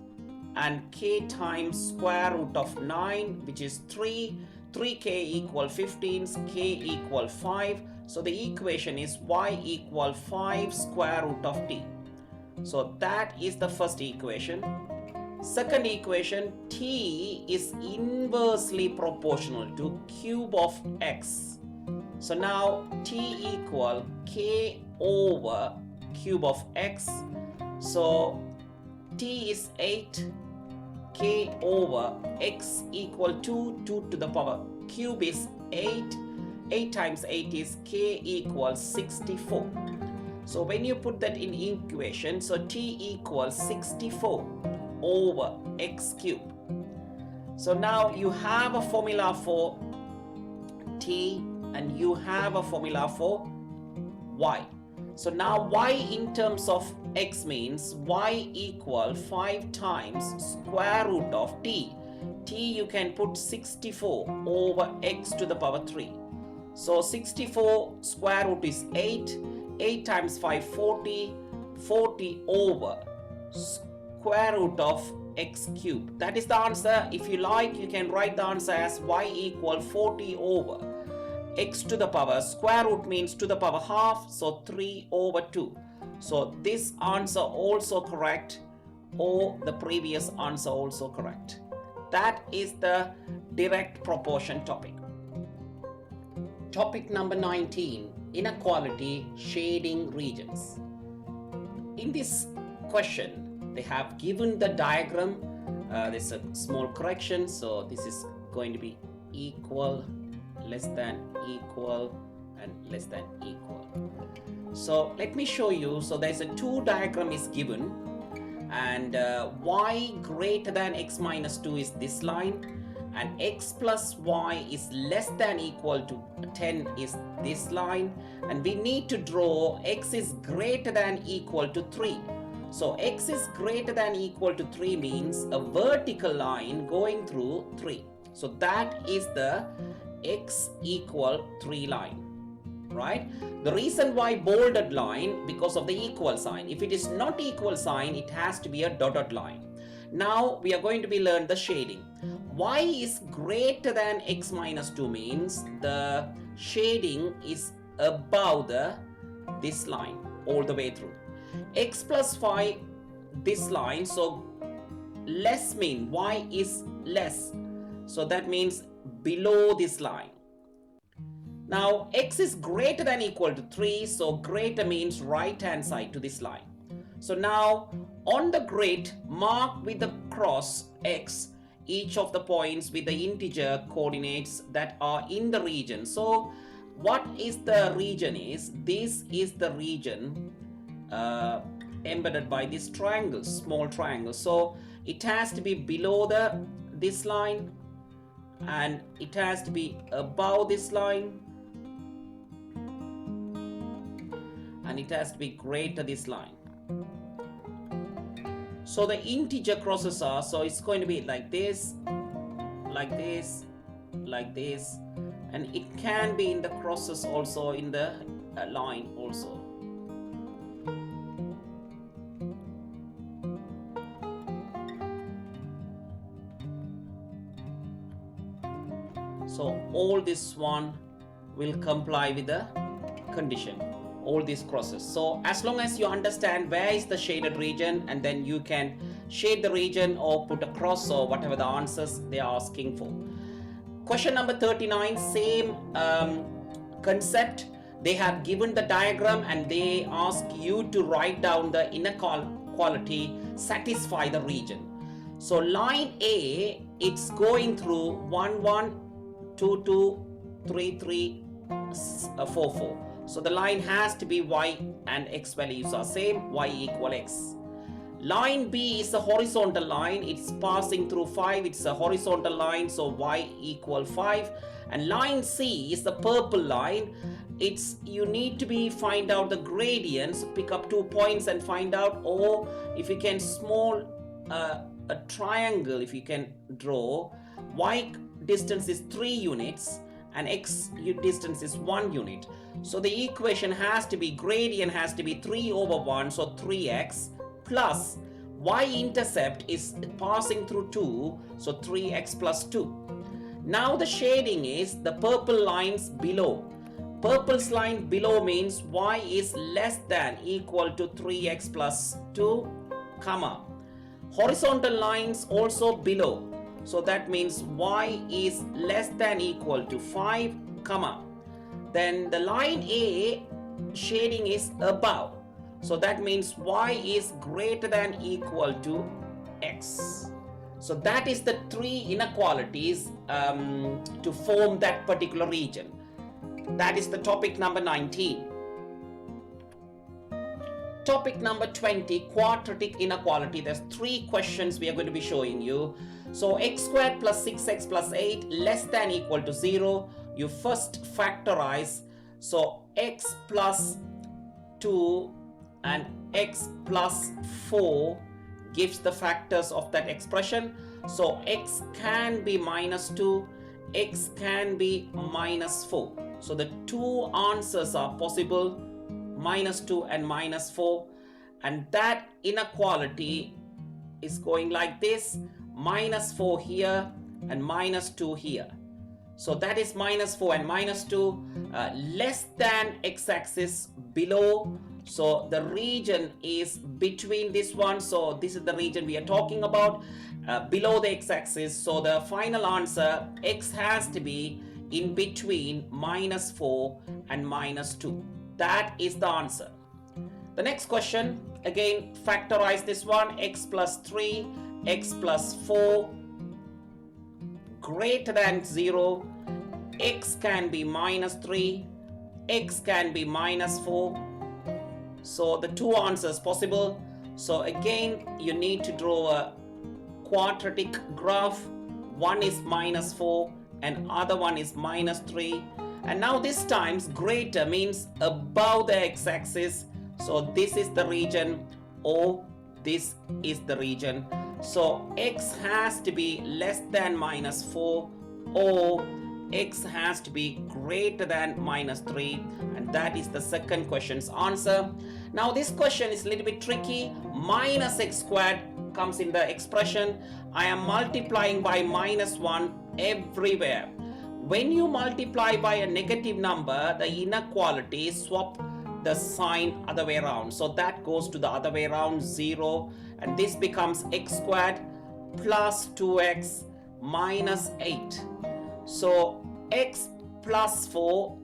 and k times square root of 9, which is 3. 3k equal 15, k equal 5. So the equation is y equal 5 square root of t. So that is the first equation. Second equation, t is inversely proportional to cube of x. So now t equal k over cube of x. So t is 8, k over x equal 2, 2 to the power cube is 8. 8 times 8 is k equals 64. So when you put that in equation, so t equals 64 over x cube. So now you have a formula for t and you have a formula for y. So now y in terms of x means y equal 5 times square root of t. T you can put 64 over x to the power 3. So 64 square root is 8. 8 times 5, 40. 40 over square root of x cube. That is the answer. If you like, you can write the answer as y equal 40 over x to the power. Square root means to the power half. So 3 over 2. So this answer also correct, or the previous answer also correct. That is the direct proportion topic. Topic number 19, inequality shading regions. In this question, they have given the diagram. There's a small correction. So this is going to be equal, less than equal, and less than equal. So let me show you. So there's a 2 diagram is given, and y greater than x minus 2 is this line, and x plus y is less than equal to 10 is this line, and we need to draw x is greater than equal to 3. So x is greater than equal to 3 means a vertical line going through 3. So that is the x equal 3 line. Right? The reason why bolded line, because of the equal sign. If it is not equal sign, it has to be a dotted line. Now we are going to be learn the shading. Y is greater than x minus 2 means the shading is above this line all the way through. X plus 5 this line, so less mean y is less. So that means below this line. Now x is greater than equal to 3, so greater means right hand side to this line. So now on the grid, mark with the cross x each of the points with the integer coordinates that are in the region. So what is the region is? This is the region embedded by this triangle, small triangle. So it has to be below this line, and it has to be above this line, and it has to be greater this line. So the integer crosses are, so it's going to be like this, like this, like this, and it can be in the crosses also in the line also. So all this one will comply with the condition, all these crosses. So as long as you understand where is the shaded region, and then you can shade the region or put a cross or whatever the answers they are asking for. Question number 39, same concept. They have given the diagram and they ask you to write down the inequality satisfy the region. So line A, it's going through 1, 1, 2, 2, 3, 3, 4, 4. So the line has to be y and x values are same, y equal x. Line B is a horizontal line, it's passing through 5, it's a horizontal line, so y equal 5. And line C is the purple line, it's you need to be find out the gradients, pick up 2 points and find out, or if you can small a triangle, if you can draw, y distance is 3 units and x distance is 1 unit. So the equation has to be, gradient has to be 3 over 1, so 3x plus y-intercept is passing through 2, so 3x plus 2. Now the shading is the purple lines below. Purple's line below means y is less than equal to 3x plus 2, comma. Horizontal lines also below. So that means y is less than equal to 5, comma. Then the line A shading is above. So that means y is greater than equal to x. So that is the three inequalities to form that particular region. That is the topic number 19. Topic number 20, quadratic inequality. There's 3 questions we are going to be showing you. So x squared plus 6x plus 8 less than equal to 0. You first factorize. So x plus 2 and x plus 4 gives the factors of that expression. So x can be minus 2, x can be minus 4. So the two answers are possible, minus 2 and minus 4. And that inequality is going like this, minus 4 here and minus 2 here. So that is minus 4 and minus 2, less than x-axis below. So the region is between this one. So this is the region we are talking about, below the x-axis. So the final answer, x has to be in between minus 4 and minus 2. That is the answer. The next question, again factorize this one, x plus 3, x plus 4 greater than 0, x can be minus 3, x can be minus 4. So the two answers possible. So again you need to draw a quadratic graph. One is minus 4 and other one is minus 3. And now this times greater means above the x-axis. So this is the region, or this is the region. So x has to be less than minus 4, or x has to be greater than minus 3, and that is the second question's answer. Now this question is a little bit tricky. Minus x squared comes in the expression. I am multiplying by minus 1 everywhere. When you multiply by a negative number, the inequality swap the sign other way around. So that goes to the other way around, 0, and this becomes x squared plus 2x minus 8. So x plus 4,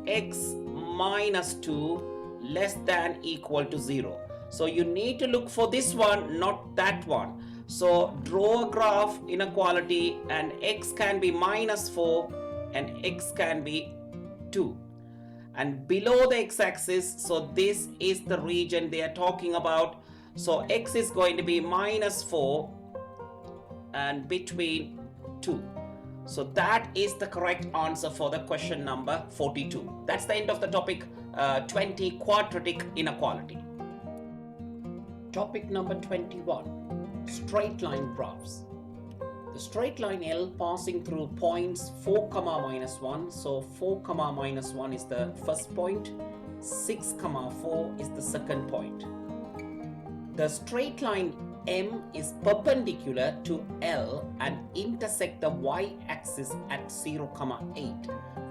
x minus 2 less than equal to 0. So you need to look for this one, not that one. So draw a graph inequality, and x can be minus 4 and x can be 2. And below the x-axis, so this is the region they are talking about. So x is going to be minus 4 and between 2. So that is the correct answer for the question number 42. That's the end of the topic 20, quadratic inequality. Topic number 21, straight line graphs. The straight line L passing through points 4, minus 1. So 4, minus 1 is the first point. 6, 4 is the second point. The straight line M is perpendicular to L and intersect the y-axis at 0, 8.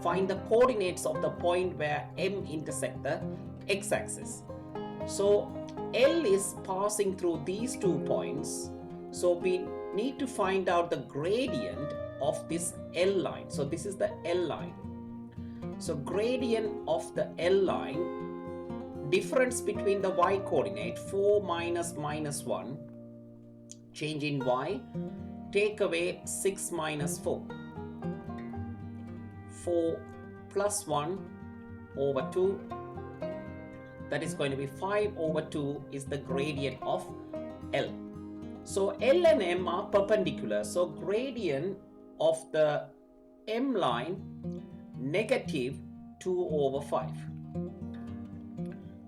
Find the coordinates of the point where M intersect the x-axis. So L is passing through these 2 points. So we need to find out the gradient of this L line. So this is the L line. So gradient of the L line, difference between the y coordinate 4 minus minus 1, change in y, take away 6 minus 4. 4 plus 1 over 2, that is going to be 5 over 2 is the gradient of L. So L and M are perpendicular. So gradient of the M line, negative 2 over 5.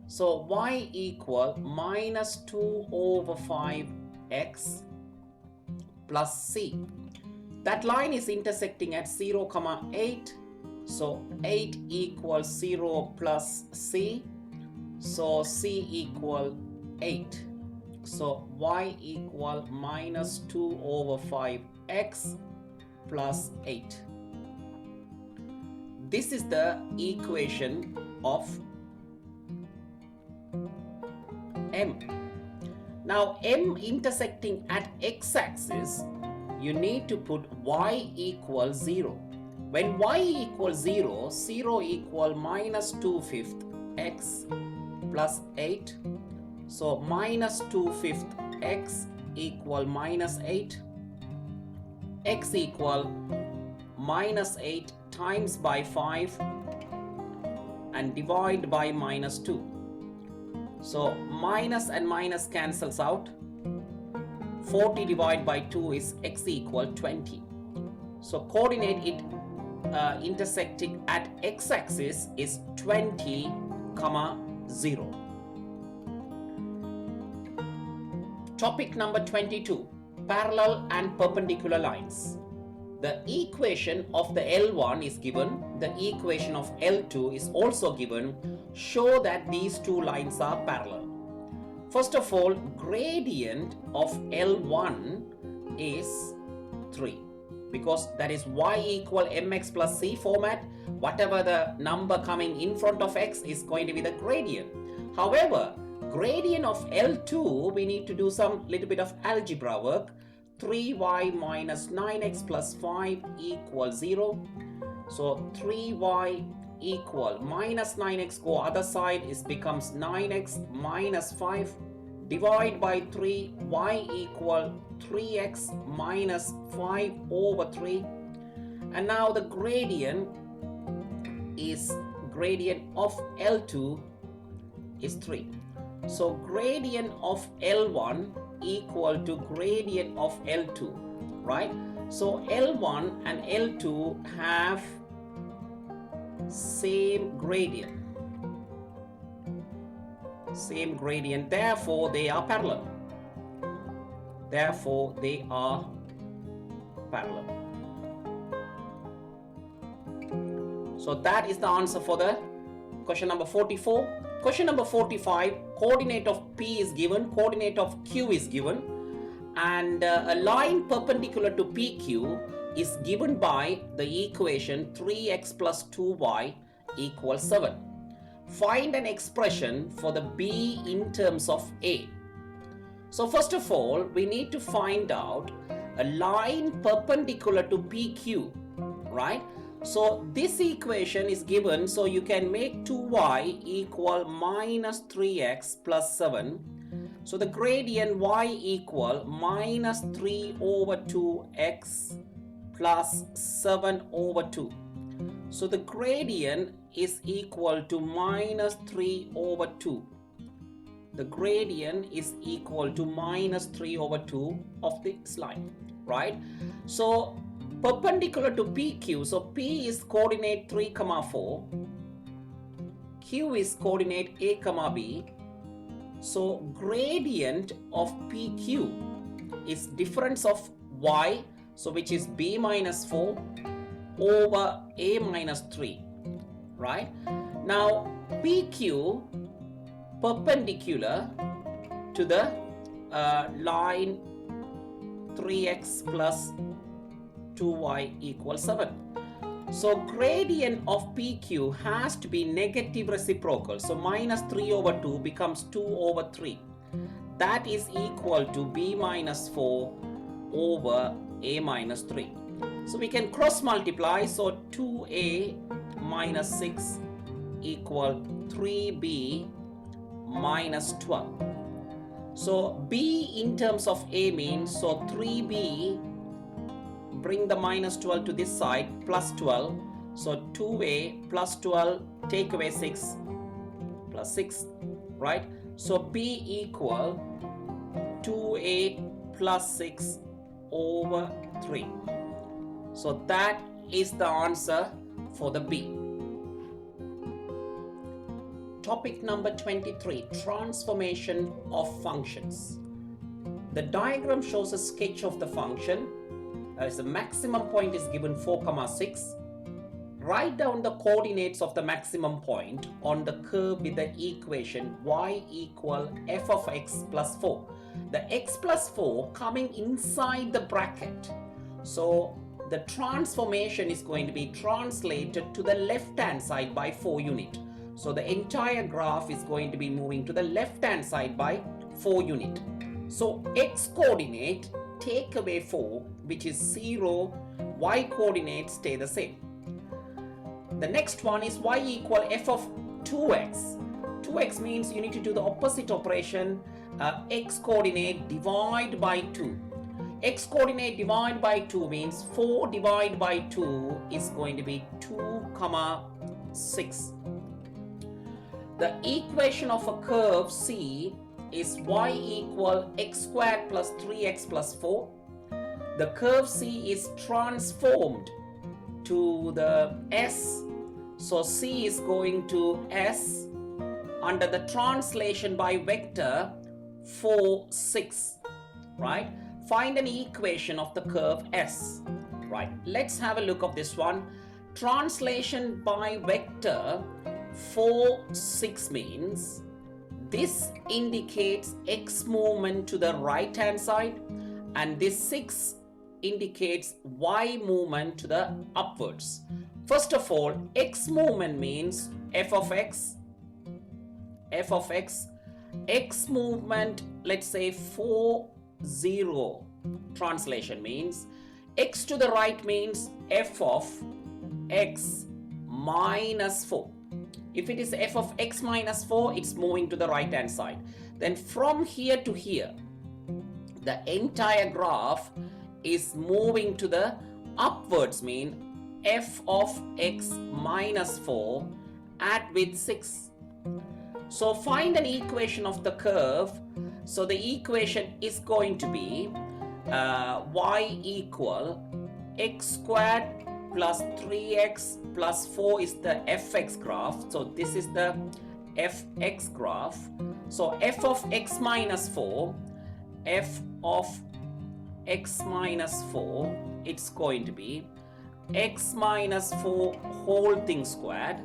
So y equal minus 2 over 5x plus c. That line is intersecting at 0, 8. So 8 equals 0 plus c. So c equal 8. So y equal minus 2 over 5x plus 8. This is the equation of m. Now m intersecting at x-axis, you need to put y equals 0. When y equals 0, 0 equal minus 2/5 x plus 8. So minus 2/5 x equal minus 8. X equal minus 8 times by 5 and divide by minus 2. So minus and minus cancels out. 40 divided by 2 is x equal 20. So coordinate it intersecting at x-axis is 20, 0. Topic number 22, parallel and perpendicular lines. The equation of the L1 is given, the equation of L2 is also given. Show that these two lines are parallel. First of all, gradient of L1 is 3, because that is y equal mx plus c format. Whatever the number coming in front of x is going to be the gradient. However, gradient of L2, we need to do some little bit of algebra work. 3y minus 9x plus 5 equals 0. So 3y equal minus 9x go other side, it becomes 9x minus 5. Divide by 3, y equal 3x minus 5 over 3. And now the gradient of L2 is 3. So gradient of L1 equal to gradient of L2, right? So L1 and L2 have same gradient, therefore they are parallel. So that is the answer for the question number 44. Question number 45, coordinate of P is given, coordinate of Q is given, and a line perpendicular to PQ is given by the equation 3x plus 2y equals 7. Find an expression for the B in terms of A. So first of all, we need to find out a line perpendicular to PQ, right? So this equation is given, so you can make 2y equal minus 3x plus 7. So the gradient y equal minus 3 over 2x plus 7 over 2. So the gradient is equal to minus 3 over 2. The gradient is equal to minus 3 over 2 of this line, right? So perpendicular to PQ, so P is coordinate 3, 4. Q is coordinate A, B. So gradient of PQ is difference of y, so which is B minus 4 over A minus 3, right? Now PQ perpendicular to the line 3x plus 2y equals 7. So gradient of PQ has to be negative reciprocal. So minus 3 over 2 becomes 2 over 3. That is equal to B minus 4 over A minus 3. So we can cross multiply. So 2A minus 6 equal 3B minus 12. So B in terms of A means, so 3B, bring the minus 12 to this side, plus 12. So 2A plus 12, take away 6, plus 6, right? So B equal 2A plus 6 over 3. So that is the answer for the B. Topic number 23, transformation of functions. The diagram shows a sketch of the function. As the maximum point is given 4, 6. Write down the coordinates of the maximum point on the curve with the equation y equal f of x plus 4. the x plus 4 coming inside the bracket. So the transformation is going to be translated to the left hand side by 4 unit. So the entire graph is going to be moving to the left hand side by 4 unit. So x coordinate, take away 4, which is 0, y coordinate stay the same. The next one is y equal f of 2x. 2x means you need to do the opposite operation, x coordinate divide by 2. X coordinate divide by 2 means 4 divided by 2 is going to be 2, 6. The equation of a curve C is y equal x squared plus 3x plus 4. The curve C is transformed to the S. So C is going to S under the translation by vector 4, 6, right? Find an equation of the curve S, right? Let's have a look of this one. Translation by vector 4, 6 means this indicates x movement to the right hand side, and this 6 indicates y movement to the upwards. First of all, x movement means f of x, x movement, let's say 4, 0. Translation means x to the right means f of x minus 4. If it is f of x minus 4, it's moving to the right hand side. Then from here to here, the entire graph is moving to the upwards, mean f of x minus 4 add with 6. So find an equation of the curve. So the equation is going to be y equal x squared plus 3x plus 4 is the fx graph. So this is the fx graph. So f of x minus 4, f of x minus 4, it's going to be x minus 4 whole thing squared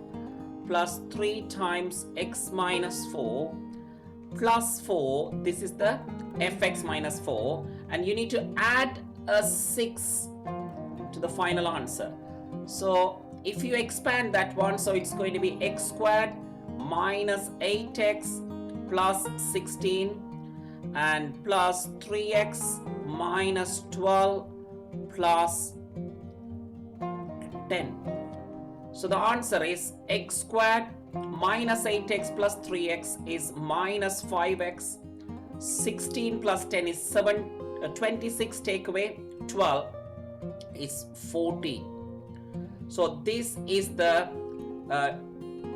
plus 3 times x minus 4 plus 4, this is the fx minus 4, and you need to add a 6 to the final answer. So if you expand that one, so it's going to be x squared minus 8x plus 16 and plus 3x minus 12 plus 10. So the answer is x squared minus 8x plus 3x is minus 5x. 16 plus 10 is 26, take away 12 is 14. So this is the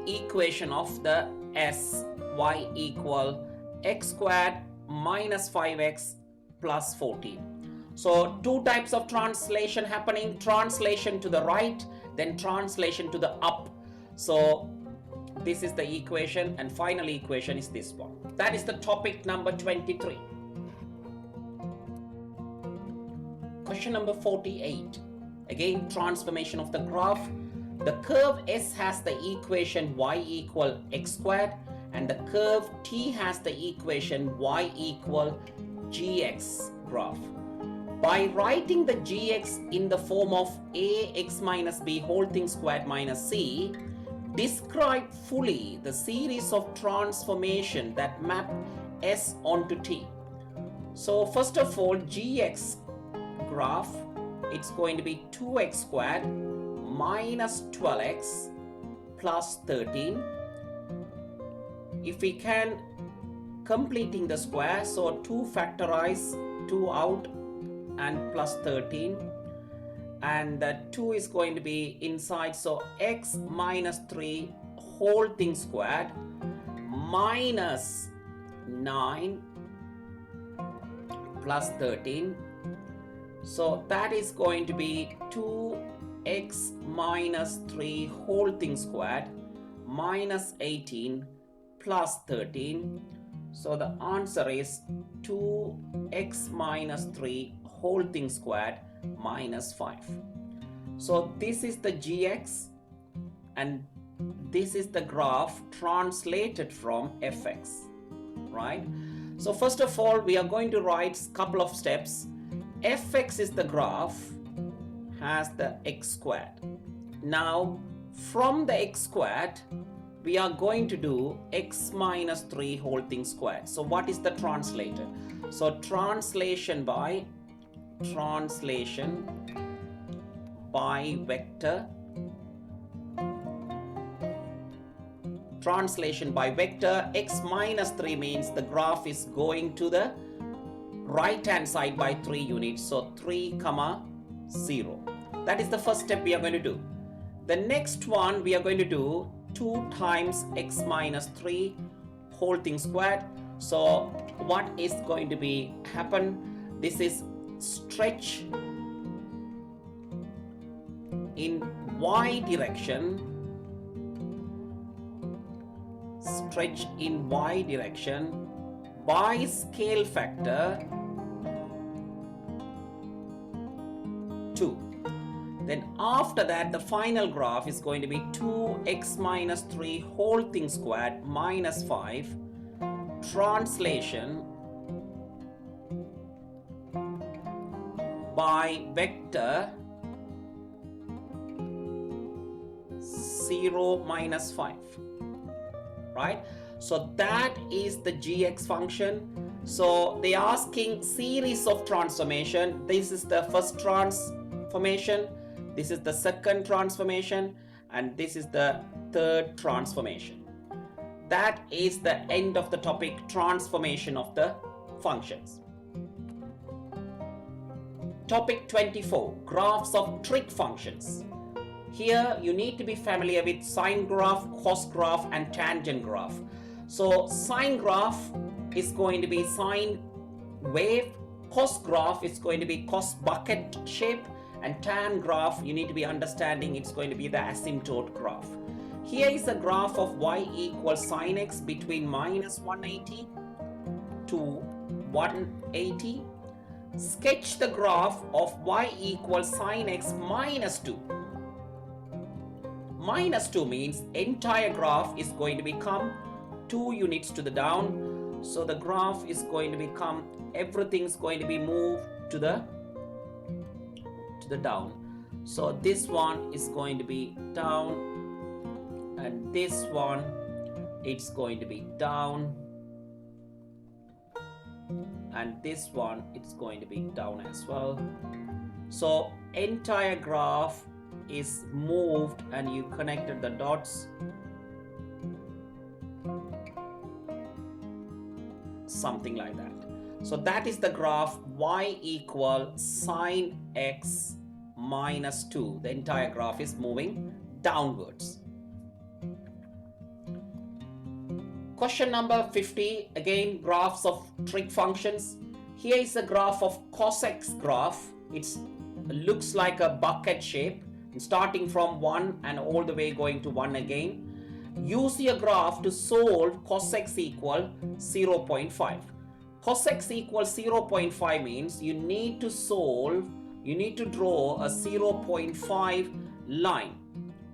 equation of the S, y equal x squared minus 5x plus 14. So two types of translation happening, translation to the right, then translation to the up. So this is the equation, and final equation is this one. That is the topic number 23. Question number 48. Again, transformation of the graph. The curve S has the equation y equal x squared, and the curve T has the equation y equal gx graph. By writing the gx in the form of ax minus b whole thing squared minus c, describe fully the series of transformation that map S onto T. So first of all, gx graph, it's going to be 2x squared minus 12x plus 13. If we can completing the square, so 2 factorize 2 out and plus 13, and the 2 is going to be inside, so x minus 3 whole thing squared minus 9 plus 13. So that is going to be 2x minus 3 whole thing squared minus 18 plus 13. So the answer is 2x minus 3 whole thing squared minus 5. So this is the gx, and this is the graph translated from fx, right? So first of all, we are going to write a couple of steps. Fx is the graph, has the x squared. Now from the x squared, we are going to do x minus 3 whole thing squared. So what is the translator? So translation by vector. Translation by vector, x minus 3 means the graph is going to the right hand side by 3 units. So 3, 0. That is the first step we are going to do. The next one we are going to do 2 times x minus 3 whole thing squared. So what is going to be happen? This is stretch in y direction. Stretch in y direction by scale factor 2. Then after that, the final graph is going to be 2x minus 3 whole thing squared minus 5. Translation by vector 0 minus 5. Right? So that is the gx function. So they are asking series of transformation. This is the first transformation, this is the second transformation, and this is the third transformation. That is the end of the topic, transformation of the functions. Topic 24, graphs of trig functions. Here you need to be familiar with sine graph, cos graph and tangent graph. So sine graph is going to be sine wave, cos graph is going to be cos bucket shape, and tan graph you need to be understanding it's going to be the asymptote graph. Here is a graph of y equals sine x between minus 180 to 180. Sketch the graph of y equals sine x minus 2. Minus 2 means entire graph is going to become 2 units to the down. So the graph is going to become, everything's going to be moved to the down. So this one is going to be down, and this one it's going to be down, and this one it's going to be down as well. So entire graph is moved and you connected the dots, something like that. So that is the graph y equal sine x minus 2. The entire graph is moving downwards. Question number 50, again graphs of trig functions. Here is a graph of cos x graph. It looks like a bucket shape, starting from 1 and all the way going to 1 again. Use your graph to solve cos x equal 0.5. Cos x equals 0.5 means you need to draw a 0.5 line,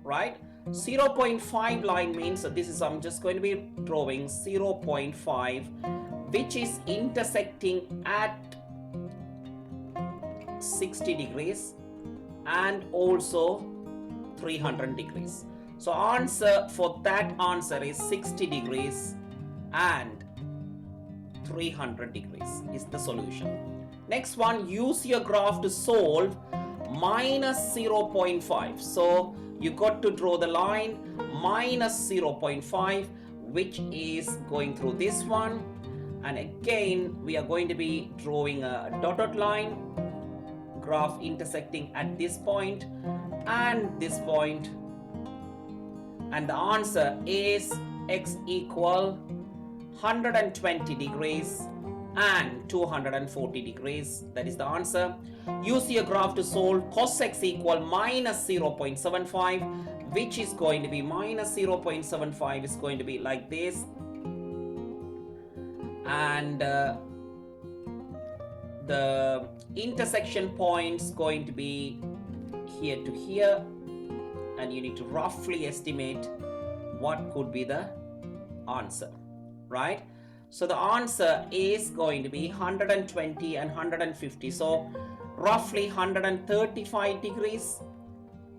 right? 0.5 line means this is, I'm just going to be drawing 0.5 which is intersecting at 60 degrees and also 300 degrees. So answer for that answer is 60 degrees and 300 degrees is the solution. Next one, use your graph to solve minus 0.5. So you got to draw the line minus 0.5 which is going through this one, and again we are going to be drawing a dotted line, graph intersecting at this point and this point, and the answer is x equal 120 degrees and 240 degrees. That is the answer. Use your graph to solve cos x equal minus 0.75, which is going to be minus 0.75 is going to be like this, and the intersection points going to be here to here, and you need to roughly estimate what could be the answer, right? So the answer is going to be 120 and 150. So roughly 135 degrees,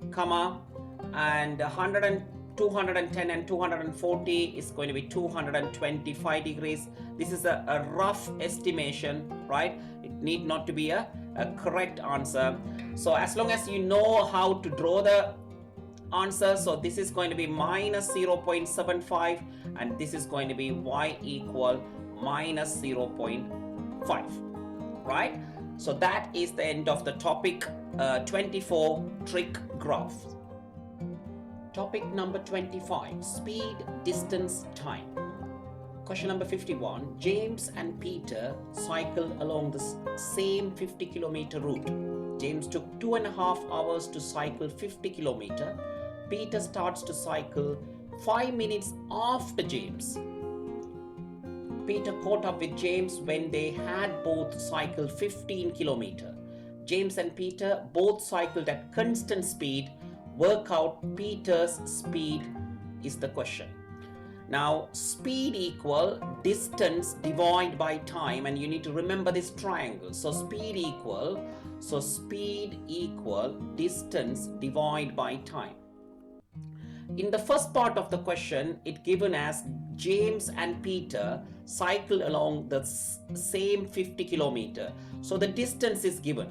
comma, and 210 and 240 is going to be 225 degrees. This is a rough estimation, right? It need not to be a correct answer. So as long as you know how to draw the answer, so this is going to be minus 0.75 and this is going to be y equal minus 0.5, right? So that is the end of the topic 24, trig graph. Topic number 25, speed, distance, time. Question number 51, James and Peter cycle along the same 50 kilometer route. James took 2.5 hours to cycle 50 kilometer. Peter starts to cycle 5 minutes after James. Peter caught up with James when they had both cycled 15 kilometer. James and Peter both cycled at constant speed. Work out Peter's speed is the question. Now, speed equal distance divided by time, and you need to remember this triangle. So speed equal distance divided by time. In the first part of the question, it given as James and Peter cycle along the same 50 kilometer. So the distance is given.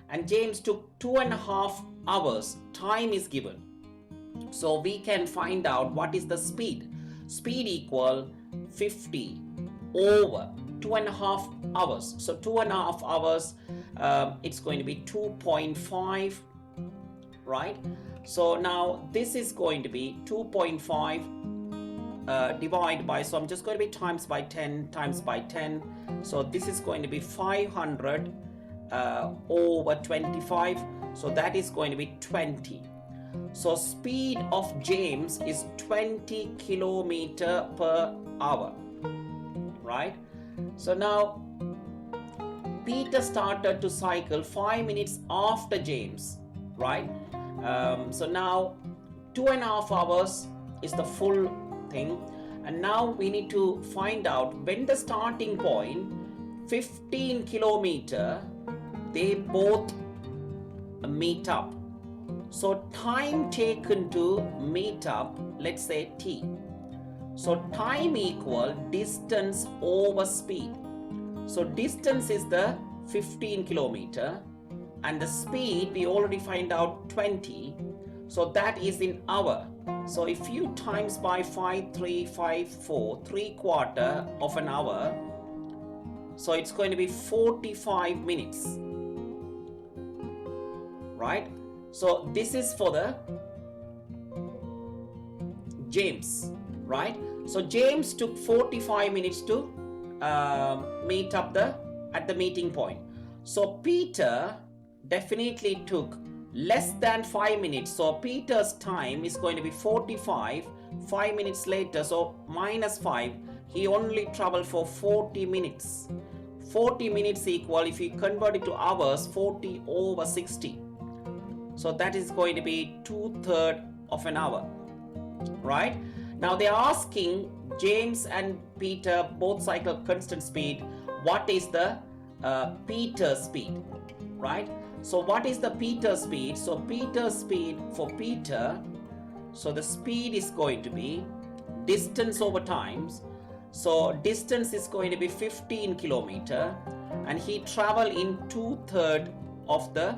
And James took 2.5 hours. Time is given. So we can find out what is the speed. Speed equal 50 over 2.5 hours. So 2.5 hours, it's going to be 2.5, right? So now this is going to be 2.5 divided by, so I'm just going to be times by 10 times by 10. So this is going to be 500 over 25. So that is going to be 20. So speed of James is 20 kilometer per hour, right? So now Peter started to cycle 5 minutes after James, right? So now 2.5 hours is the full thing, and now we need to find out when the starting point 15 kilometer they both meet up. So time taken to meet up, let's say t. So time equal distance over speed. So distance is the 15 kilometer and the speed we already find out 20. So that is in hour. So if you times by 5354, 3/4 of an hour, so it's going to be 45 minutes, right? So this is for the James, right? So James took 45 minutes to meet up at the meeting point. So Peter definitely took less than 5 minutes. So Peter's time is going to be 45. 5 minutes later, so minus 5, he only traveled for 40 minutes. 40 minutes equal, if you convert it to hours, 40 over 60. So that is going to be 2/3 of an hour, right? Now they are asking James and Peter both cycle constant speed. What is the Peter speed, right? So what is the Peter speed? So Peter's speed for Peter, so the speed is going to be distance over times. So distance is going to be 15 kilometer and he traveled in 2/3 of the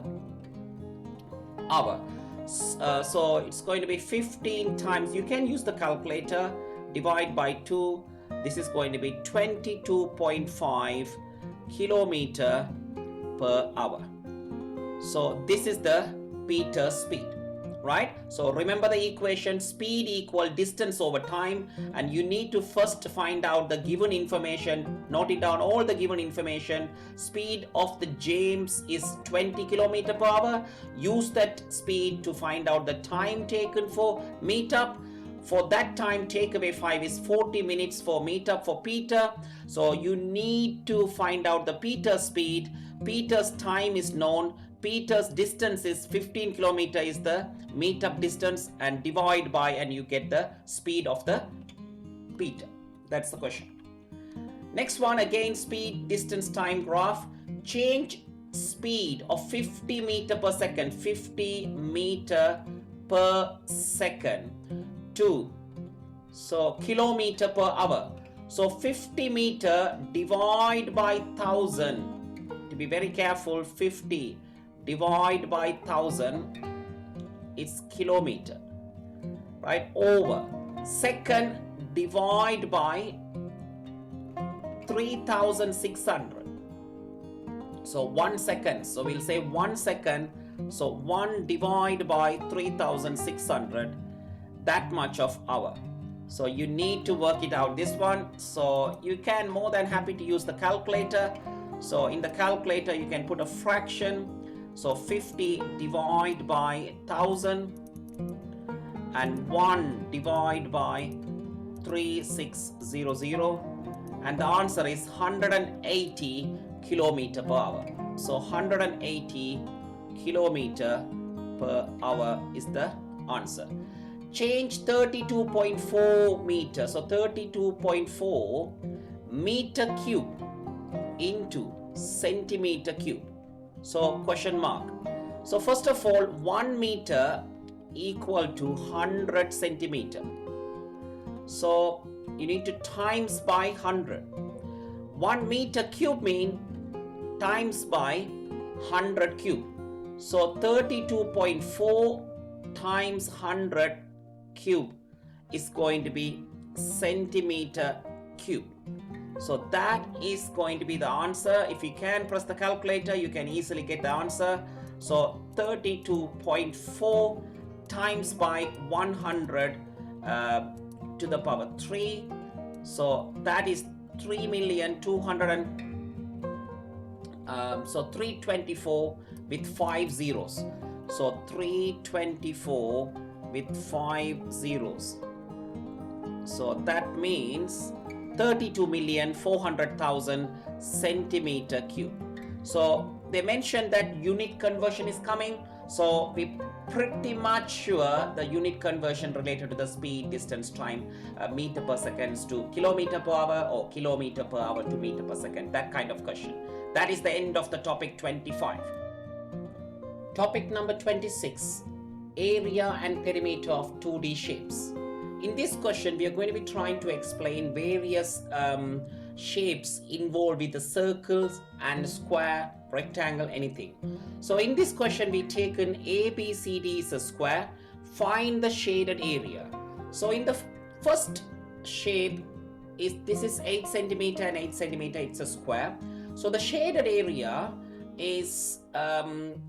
hour. So it's going to be 15 times, you can use the calculator, divide by 2. This is going to be 22.5 kilometer per hour. So this is the Peter speed, right? So remember the equation, speed equal distance over time, and you need to first find out the given information, note it down, all the given information. Speed of the James is 20 kilometer per hour. Use that speed to find out the time taken for meetup. For that time, take away 5 is 40 minutes for meetup for Peter. So you need to find out the Peter speed. Peter's time is known. Peter's distance is 15 kilometer is the meetup distance, and divide by and you get the speed of the Peter. That's the question. Next one, again speed, distance, time graph. Change speed of 50 meter per second, 50 meter per second to kilometer per hour. So 50 meter divide by 1000. To be very careful, 50 divide by 1000 is kilometer, right? Over second divide by 3600. So 1 second. So we'll say 1 second. So 1 divide by 3600, that much of hour. So you need to work it out, this one. So you can more than happy to use the calculator. So in the calculator you can put a fraction. So 50 divide by 1000 and 1 divide by 3600, and the answer is 180 kilometer per hour. So 180 kilometer per hour is the answer. Change 32.4 meter, so 32.4 meter cube into centimeter cube. So question mark. So first of all, 1 meter equal to 100 centimeter. So you need to times by 100. 1 meter cube mean times by 100 cube. So 32.4 times 100 cube is going to be centimeter cube. So that is going to be the answer. If you can press the calculator, you can easily get the answer. So 32.4 times by 100 to the power 3. So that is 324 with 5 zeros. So 324 with 5 zeros. So that means 32,400,000 centimeter cube. So they mentioned that unit conversion is coming. So we pretty much sure the unit conversion related to the speed, distance, time, meter per second to kilometer per hour, or kilometer per hour to meter per second, that kind of question. That is the end of the topic 25. Topic number 26, area and perimeter of 2D shapes. In this question, we are going to be trying to explain various shapes involved with the circles and square, rectangle, anything. So in this question, we taken ABCD is a square. Find the shaded area. So in the first shape, this is 8 centimeter and 8 centimeter. It's a square. So the shaded area is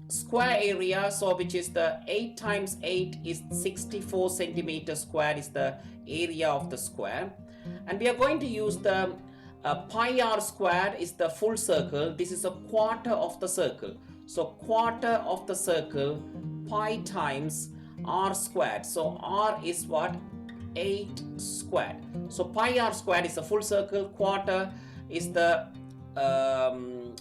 square area, so which is the 8 times 8 is 64 centimeter square is the area of the square, and we are going to use the pi r squared is the full circle. This is a quarter of the circle, so quarter of the circle, pi times r squared. So r is what? 8 squared. So pi r squared is a full circle, quarter is the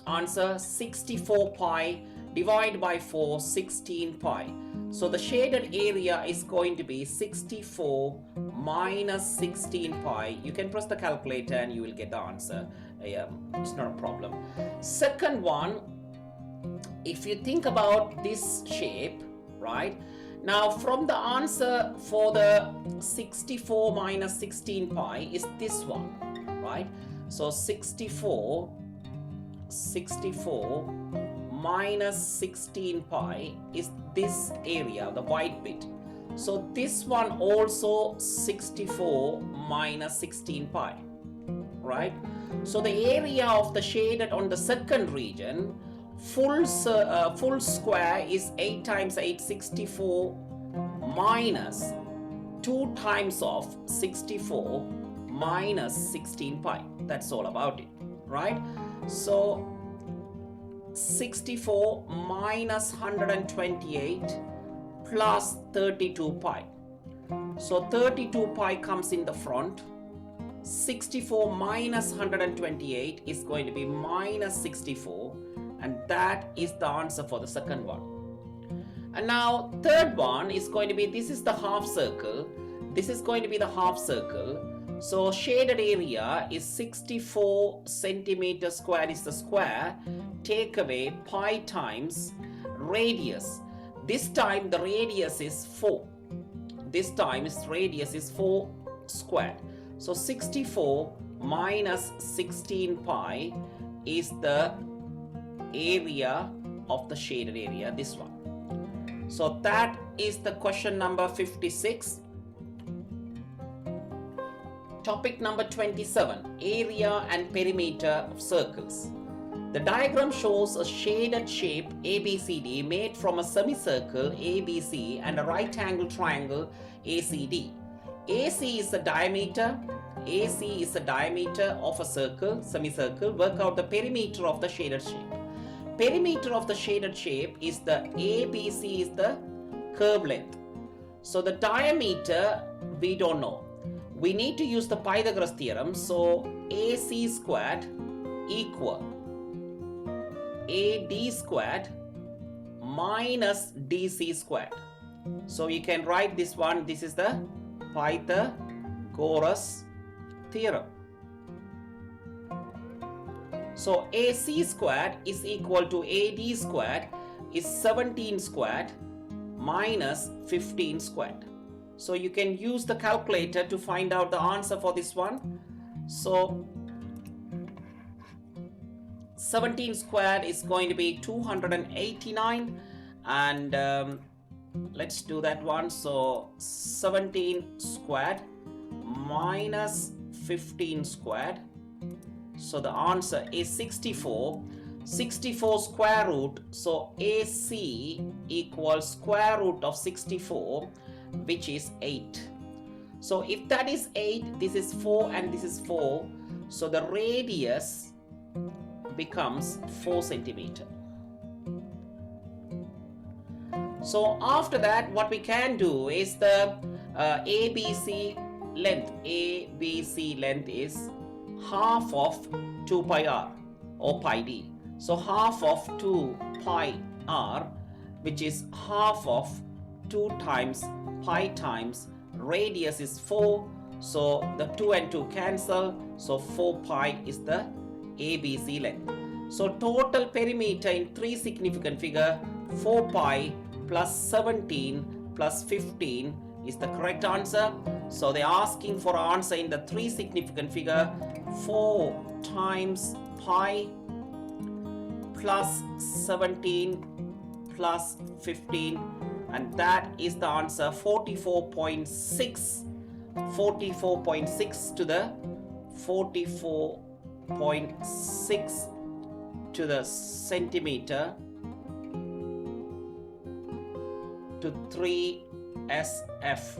answer. 64 pi divided by 4, 16 pi. So the shaded area is going to be 64 minus 16 pi. You can press the calculator and you will get the answer. It's not a problem. Second one, if you think about this shape, right? Now from the answer for the 64 minus 16 pi is this one, right? So 64 minus 16 pi is this area, the white bit. So this one also 64 minus 16 pi, right? So the area of the shaded on the second region, full square is 8 times 8, 64 minus 2 times of 64 minus 16 pi. That's all about it, right? So 64 minus 128 plus 32 pi. So 32 pi comes in the front. 64 minus 128 is going to be minus 64, and that is the answer for the second one. And now third one is going to be, this is the half circle. This is going to be the half circle. So shaded area is 64 centimeter square is the square. Take away pi times radius. This time the radius is 4. This time its radius is 4 squared. So 64 minus 16 pi is the area of the shaded area, this one. So that is the question number 56. Topic number 27, area and perimeter of circles. The diagram shows a shaded shape ABCD made from a semicircle ABC and a right angle triangle ACD. AC is the diameter. AC is the diameter of a circle, semicircle. Work out the perimeter of the shaded shape. Perimeter of the shaded shape is the ABC is the curve length. So the diameter we don't know. We need to use the Pythagoras theorem. So AC squared equal AD squared minus DC squared. So you can write this one. This is the Pythagoras theorem. So AC squared is equal to AD squared is 17 squared minus 15 squared. So you can use the calculator to find out the answer for this one. So 17 squared is going to be 289, and let's do that one. So 17 squared minus 15 squared. So the answer is 64. 64 square root. So AC equals square root of 64, which is 8. So if that is 8, this is 4 and this is 4. So the radius becomes 4 centimeter. So after that, what we can do is the ABC length. ABC length is half of 2 pi r or pi d. So half of 2 pi r, which is half of 2 times pi times radius is 4. So the 2 and 2 cancel. So 4 pi is the ABC length. So total perimeter in 3 significant figure, 4 pi plus 17 plus 15 is the correct answer. So they're asking for an answer in the 3 significant figure, 4 times pi plus 17 plus 15, and that is the answer 44.6. 44.6 to the 44.6 to the centimeter to 3 SF.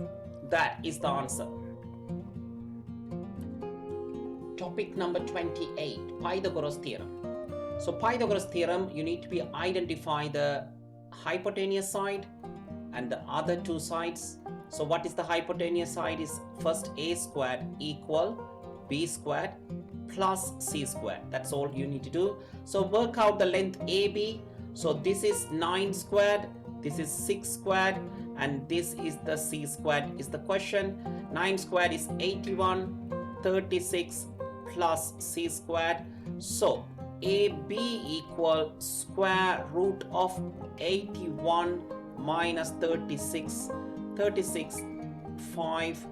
That is the answer. Topic number 28, Pythagoras theorem. So Pythagoras theorem, you need to be identify the hypotenuse side and the other 2 sides. So what is the hypotenuse side is first a squared equal b squared plus c squared. That's all you need to do. So work out the length AB. So this is 9 squared, this is 6 squared, and this is the c squared is the question. 9 squared is 81, 36 plus c squared. So AB equal square root of 81 minus 36. 36, 5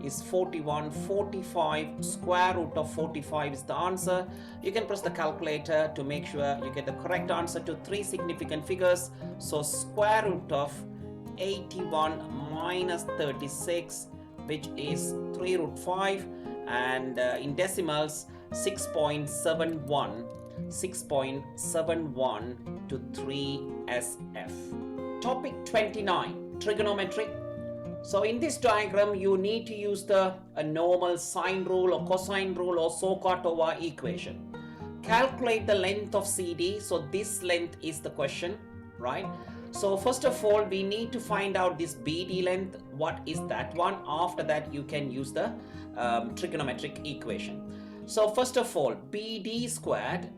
is 41. 45 square root of 45 is the answer. You can press the calculator to make sure you get the correct answer to 3 significant figures. So square root of 81 minus 36, which is 3 root 5, and in decimals 6.71 to 3 SF. Topic 29, trigonometry. So in this diagram, you need to use a normal sine rule or cosine rule or SOHCAHTOA equation. Calculate the length of CD. So this length is the question, right? So first of all, we need to find out this BD length. What is that one? After that, you can use the trigonometric equation. So first of all, BD squared,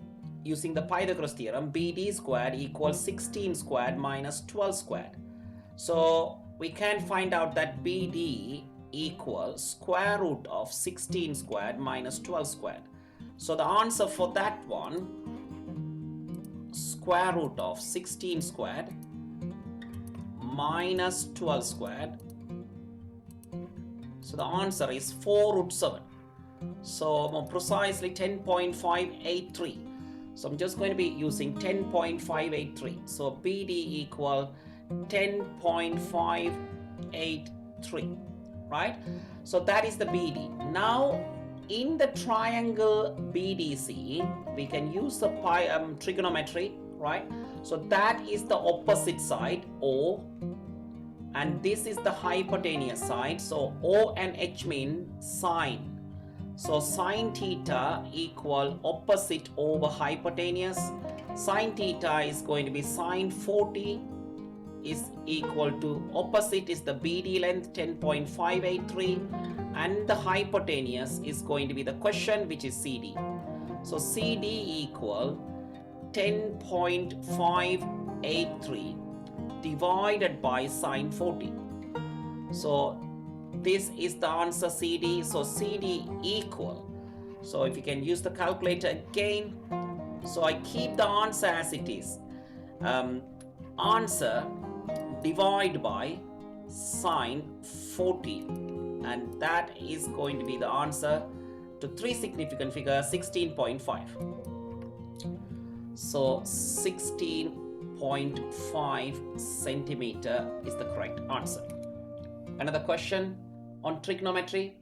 using the Pythagoras theorem, BD squared equals 16 squared minus 12 squared. So we can find out that BD equals square root of 16 squared minus 12 squared. So the answer for that one, square root of 16 squared minus 12 squared. So the answer is 4 root 7. So more precisely 10.583. So I'm just going to be using 10.583. So BD equal 10.583, right? So that is the BD. Now in the triangle BDC, we can use the trigonometry, right? So that is the opposite side, O, and this is the hypotenuse side. So O and H mean sine. So sine theta equal opposite over hypotenuse. Sine theta is going to be sine 40 is equal to opposite is the BD length 10.583, and the hypotenuse is going to be the question, which is CD. So CD equal 10.583 divided by sine 40. So this is the answer CD. So CD equal, so if you can use the calculator again, so I keep the answer as it is. Answer divide by sine 40, and that is going to be the answer to 3 significant figure 16.5. So 16.5 centimeter is the correct answer. Another question on trigonometry.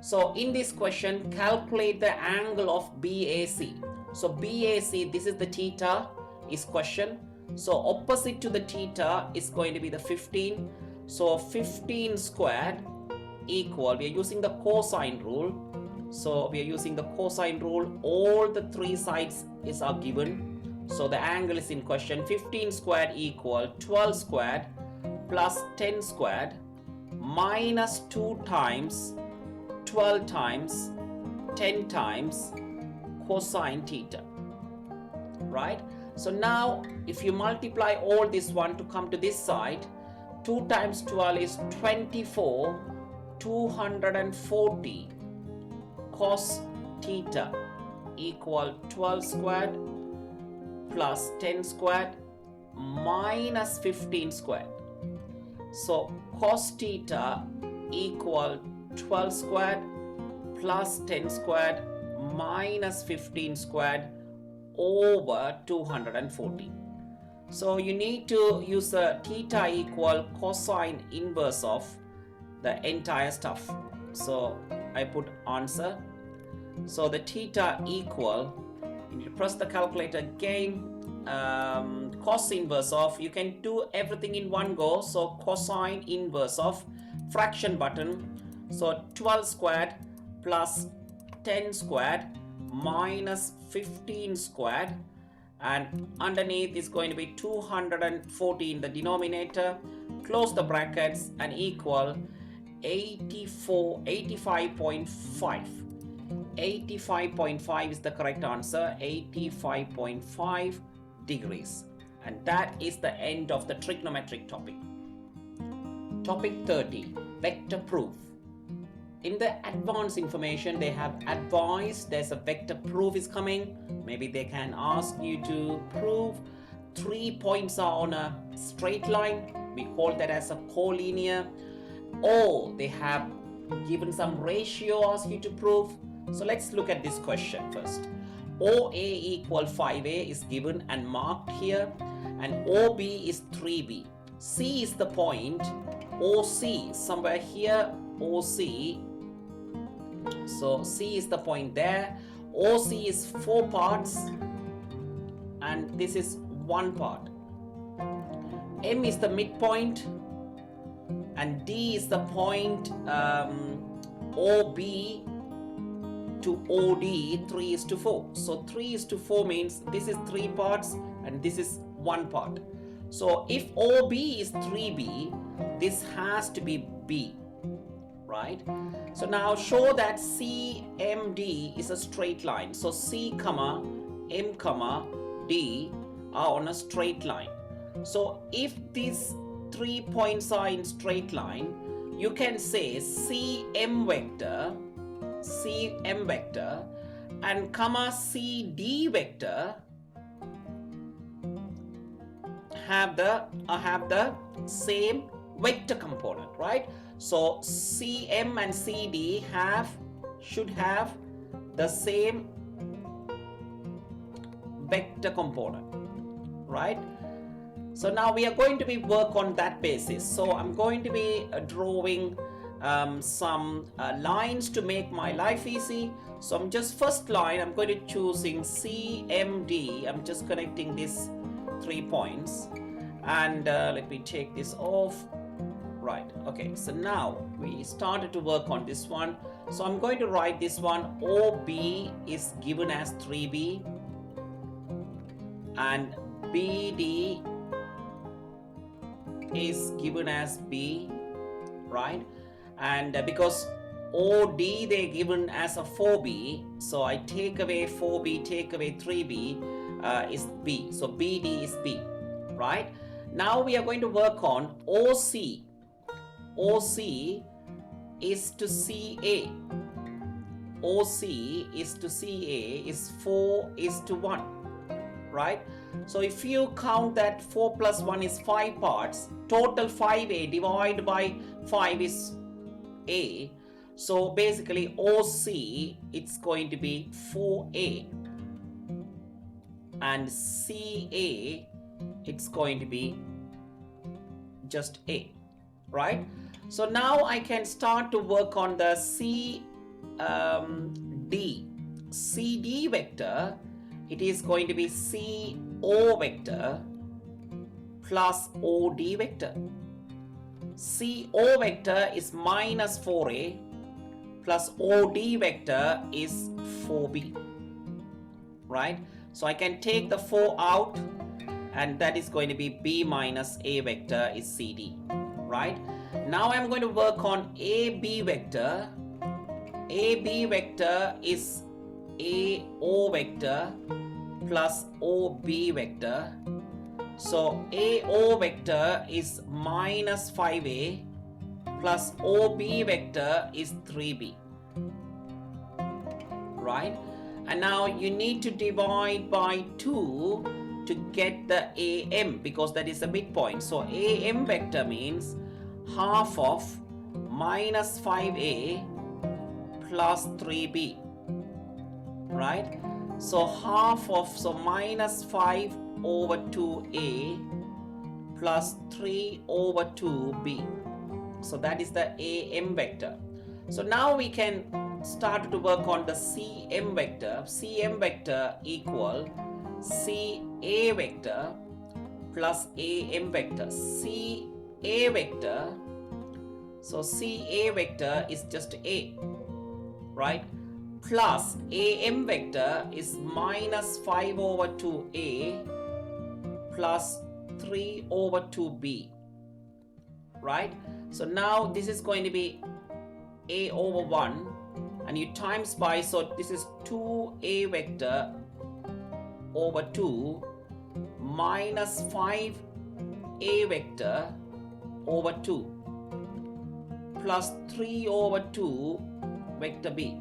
So in this question, calculate the angle of BAC. So BAC, this is the theta is question. So opposite to the theta is going to be the 15. So 15 squared equal, we are using the cosine rule. So we are using the cosine rule. All the 3 sides are given. So the angle is in question. 15 squared equal 12 squared plus 10 squared minus 2 times 12 times 10 times cosine theta, right? So now if you multiply all this one to come to this side, 2 times 12 is 24, 240 cos theta equal 12 squared plus 10 squared minus 15 squared. So cos theta equal 12 squared plus 10 squared minus 15 squared over 240. So you need to use the theta equal cosine inverse of the entire stuff. So I put answer. So the theta equal, you need to press the calculator again, cos inverse of, you can do everything in one go. So cosine inverse of fraction button. So 12 squared plus 10 squared minus 15 squared, and underneath is going to be 240 in the denominator. Close the brackets and equal 85.5. 85.5 is the correct answer. 85.5 degrees. And that is the end of the trigonometric topic. Topic 30, vector proof. In the advanced information, they have advised there's a vector proof is coming. Maybe they can ask you to prove 3 points are on a straight line. We call that as a collinear. Or they have given some ratio, ask you to prove. So let's look at this question first. OA equal 5A is given and marked here, and OB is 3B. C is the point. OC somewhere here. OC. So C is the point there. OC is 4 parts, and this is 1 part. M is the midpoint, and D is the point. OB to OD 3:4. So 3:4 means this is 3 parts and this is 1 part. So if OB is 3B, this has to be B, right? So now show that CMD is a straight line. So C comma M comma D are on a straight line. So if these 3 points are in straight line, you can say CM vector and comma CD vector have the same vector component, right? So CM and CD should have the same vector component, right? So now we are going to be work on that basis. So I'm going to be drawing some lines to make my life easy. So I'm just first line, I'm going to choosing CMD. I'm just connecting these 3 points, and let me take this off. Right, okay, so now we started to work on this one. So I'm going to write this one. OB is given as 3B and BD is given as B, right? And because OD they're given as a 4B, so I take away 4B, take away 3B, is B. So BD is B, right? Now we are going to work on OC. OC is to CA. OC is to CA is 4:1, right? So if you count that 4 plus 1 is 5 parts, total 5A divided by 5 is A. So basically OC, it's going to be 4A, and CA, it's going to be just A, right? So now I can start to work on the CD vector. It is going to be CO vector plus OD vector. CO vector is minus 4A plus OD vector is 4B, right? So I can take the 4 out, and that is going to be B minus A vector is CD, right? Now I'm going to work on AB vector. AB vector is AO vector plus OB vector. So AO vector is minus 5A plus OB vector is 3B, right? And now you need to divide by 2 to get the AM, because that is a midpoint. So AM vector means half of minus 5A plus 3B, right? So half of, so minus 5 over 2A plus 3 over 2B. So that is the AM vector. So now we can start to work on the CM vector. CM vector equal CA vector plus AM vector. CA vector, so CA vector is just A, right? Plus AM vector is minus 5 over 2A plus 3 over 2B, right? So now this is going to be A over 1, and you times by, so this is 2A vector over 2 minus 5A vector over 2 plus 3 over 2 vector B,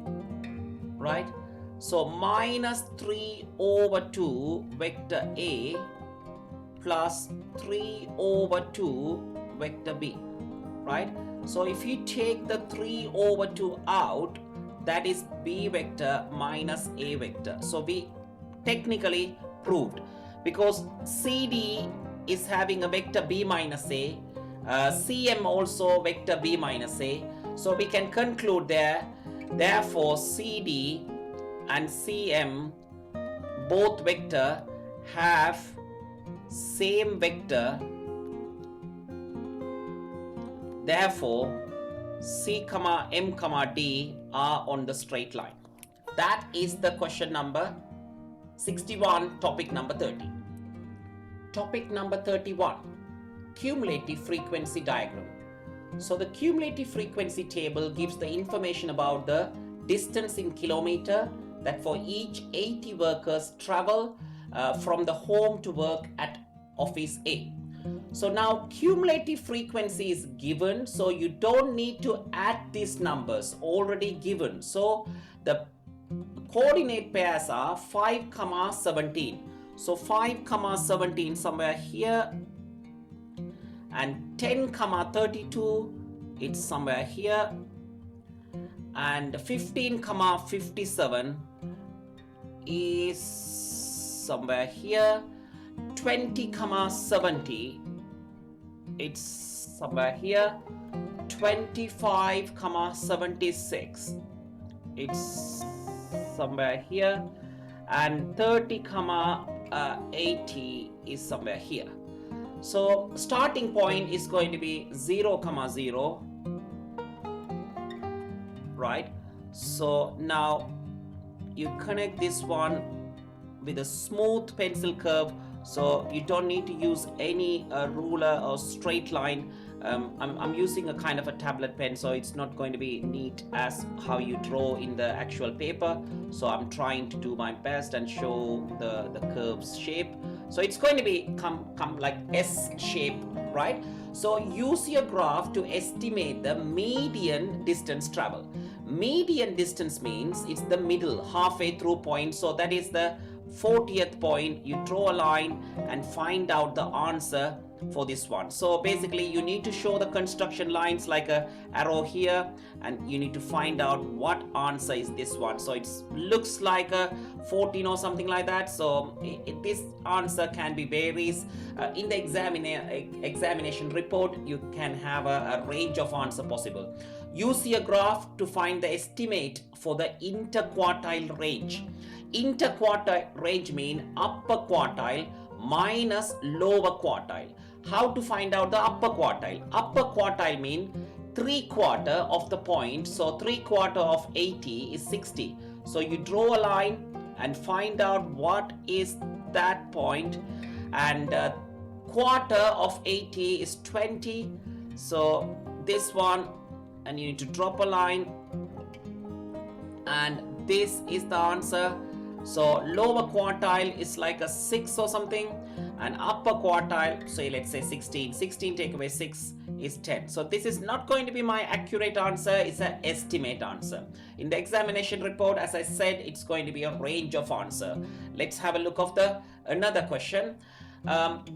right? So minus 3 over 2 vector A plus 3 over 2 vector B, right? So if you take the 3 over 2 out, that is B vector minus A vector. So we technically proved, because CD is having a vector B minus A, CM also vector B minus A. So we can conclude there, therefore CD and CM both vector have same vector, therefore C comma M comma D are on the straight line. That is the question number 61, topic number 30. Topic number 31, cumulative frequency diagram. So the cumulative frequency table gives the information about the distance in kilometer that for each 80 workers travel from the home to work at office A. So now cumulative frequency is given, so you don't need to add these numbers, already given. So the coordinate pairs are 5, 17. So 5, 17 somewhere here, and 10, 32, it's somewhere here, and 15, 57 is somewhere here, 20, 70, it's somewhere here, 25, 76, it's somewhere here, and 30, 80 is somewhere here. So starting point is going to be 0, 0, right? So now you connect this one with a smooth pencil curve, so you don't need to use any ruler or straight line. I'm using a kind of a tablet pen, so it's not going to be neat as how you draw in the actual paper. So I'm trying to do my best and show the curve's shape. So it's going to be come like S shape, right? So use your graph to estimate the median distance traveled. Median distance means it's the middle, halfway through point. So that is the 40th point. You draw a line and find out the answer for this one. So basically you need to show the construction lines like a arrow here, and you need to find out what answer is this one. So it looks like a 14 or something like that. So this answer can be varies. In the examination report, you can have a range of answer possible. Use your graph to find the estimate for the interquartile range. Interquartile range means upper quartile minus lower quartile. How to find out the upper quartile? Upper quartile means 3/4 of the point. So 3/4 of 80 is 60. So you draw a line and find out what is that point, and quarter of 80 is 20. So this one, and you need to drop a line, and this is the answer. So lower quartile is like a 6 or something, and upper quartile, say let's say 16. 16 take away 6 is 10. So this is not going to be my accurate answer, it's an estimate answer. In the examination report, as I said, it's going to be a range of answer. Let's have a look of the another question.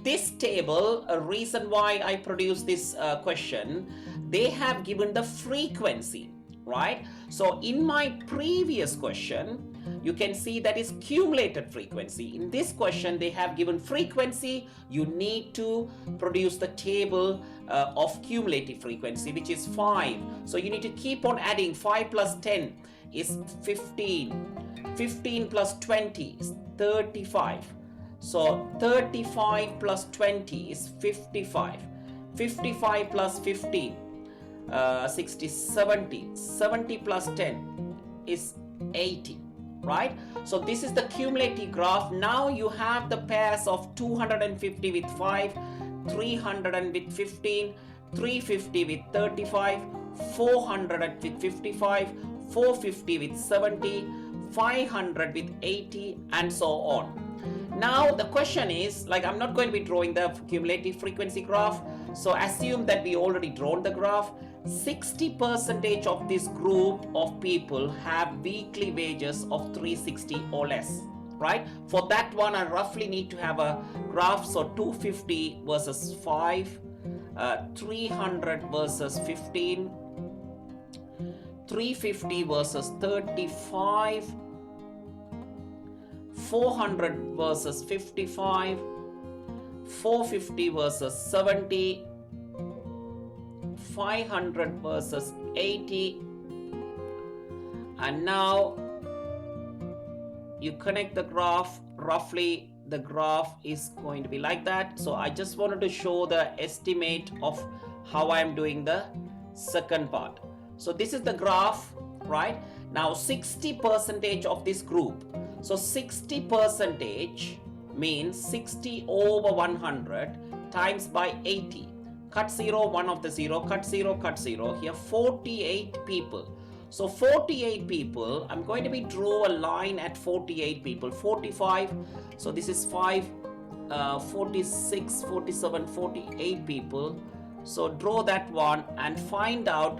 This table, a reason why I produced this question, they have given the frequency, right? So in my previous question, you can see that is cumulated frequency. In this question, they have given frequency. You need to produce the table of cumulative frequency, which is 5. So you need to keep on adding. 5 plus 10 is 15. 15 plus 20 is 35. So 35 plus 20 is 55. 55 plus 15, 60, 70. 70 plus 10 is 80. Right? So this is the cumulative graph. Now you have the pairs of 250 with 5, 300 with 15, 350 with 35, 400 with 55, 450 with 70, 500 with 80, and so on. Now the question is, like, I'm not going to be drawing the cumulative frequency graph. So assume that we already drawn the graph. 60% of this group of people have weekly wages of 360 or less, right? For that one, I roughly need to have a graph. So 250 versus 5, 300 versus 15, 350 versus 35, 400 versus 55, 450 versus 70, 500 versus 80, and now you connect the graph. Roughly the graph is going to be like that. So I just wanted to show the estimate of how I am doing the second part. So this is the graph, right? Now 60% of this group. So 60% means 60 over 100 times by 80. Cut 0, 1 of the 0, cut 0, cut 0. Here 48 people. So 48 people, I'm going to be draw a line at 48 people. 45, so this is 5, 46, 47, 48 people. So draw that one and find out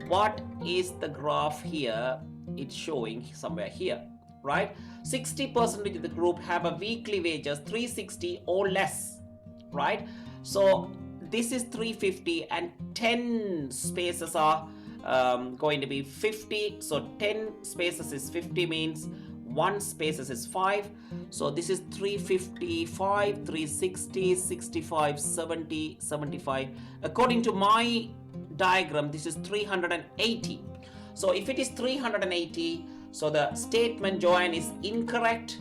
what is the graph here. It's showing somewhere here, right? 60% of the group have a weekly wages 360 or less, right? So this is 350 and 10 spaces are going to be 50. So 10 spaces is 50 means 1 spaces is 5. So this is 355, 360, 65, 70, 75. According to my diagram, this is 380. So if it is 380, so the statement Joanne is incorrect.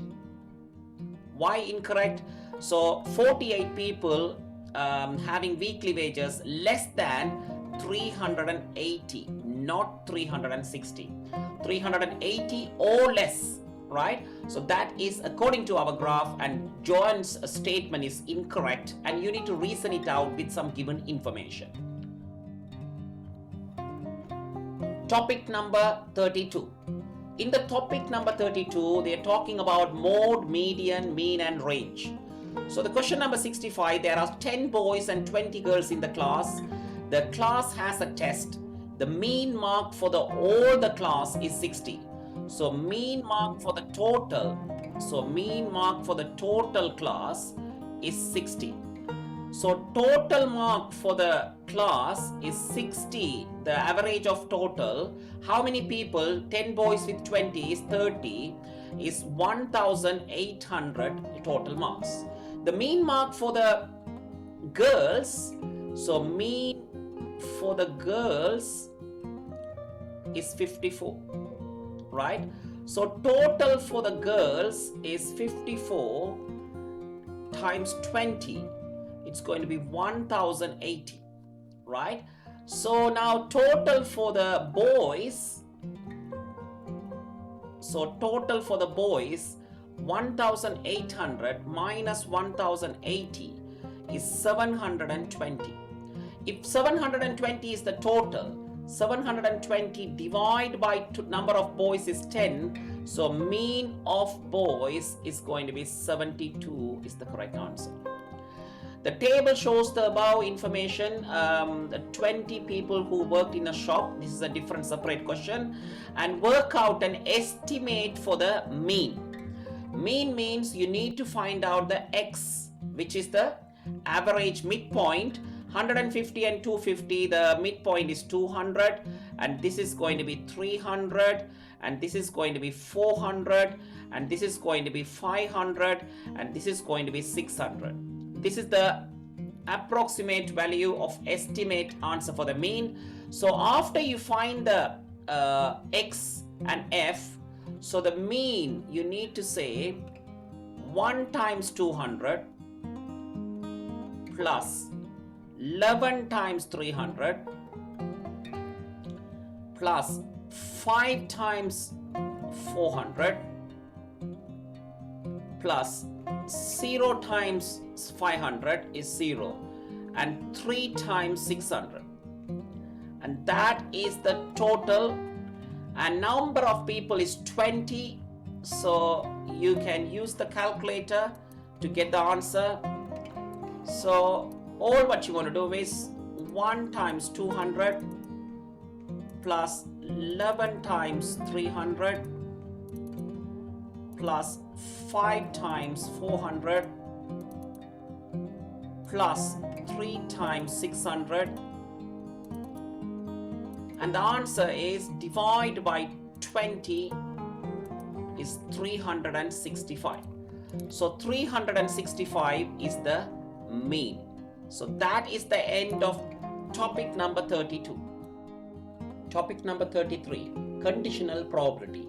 Why incorrect? So 48 people having weekly wages less than 380, not 360. 380 or less, right? So that is according to our graph, and Joanne's statement is incorrect, and you need to reason it out with some given information. Topic number 32. In the topic number 32, they are talking about mode, median, mean and range. So the question number 65, there are 10 boys and 20 girls in the class. The class has a test. The mean mark for all the class is 60. So mean mark for the total, class is 60. So total mark for the class is 60, the average of total. How many people? 10 boys with 20 is 30, is 1,800 total marks. The mean mark for the girls, so mean for the girls is 54, right? So total for the girls is 54 times 20. It's going to be 1,080, right? So now total for the boys, 1,800 minus 1,080 is 720. If 720 is the total, 720 divided by number of boys is 10. So mean of boys is going to be 72 is the correct answer. The table shows the above information. The 20 people who worked in a shop. This is a different separate question. And work out an estimate for the mean. Mean means you need to find out the x, which is the average midpoint. 150 and 250, the midpoint is 200, and this is going to be 300, and this is going to be 400, and this is going to be 500, and this is going to be 600. This is the approximate value of estimate answer for the mean. So after you find the x and f, so the mean you need to say 1 times 200 plus 11 times 300 plus 5 times 400 plus 0 times 500 is 0, and 3 times 600, and that is the total, and number of people is 20. So you can use the calculator to get the answer. So all what you want to do is 1 times 200 plus 11 times 300 plus 5 times 400 plus 3 times 600, and the answer is divide by 20 is 365. So 365 is the mean. So that is the end of topic number 32. Topic number 33, conditional probability.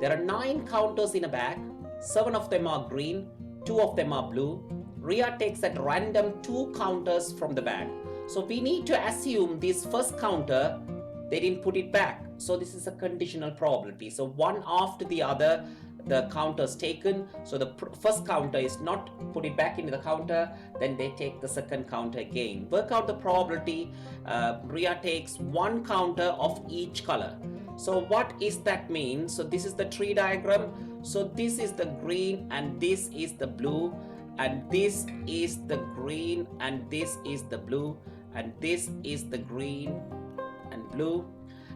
There are 9 counters in a bag. 7 of them are green, 2 of them are blue. Ria takes at random 2 counters from the bag. So we need to assume this first counter, they didn't put it back. So this is a conditional probability. So one after the other, the counters taken. So the first counter is not put it back into the counter, then they take the second counter again. Work out the probability. Ria takes 1 counter of each color. So what is that mean? So this is the tree diagram. So this is the green and this is the blue, and this is the green, and this is the blue, and this is the green and blue.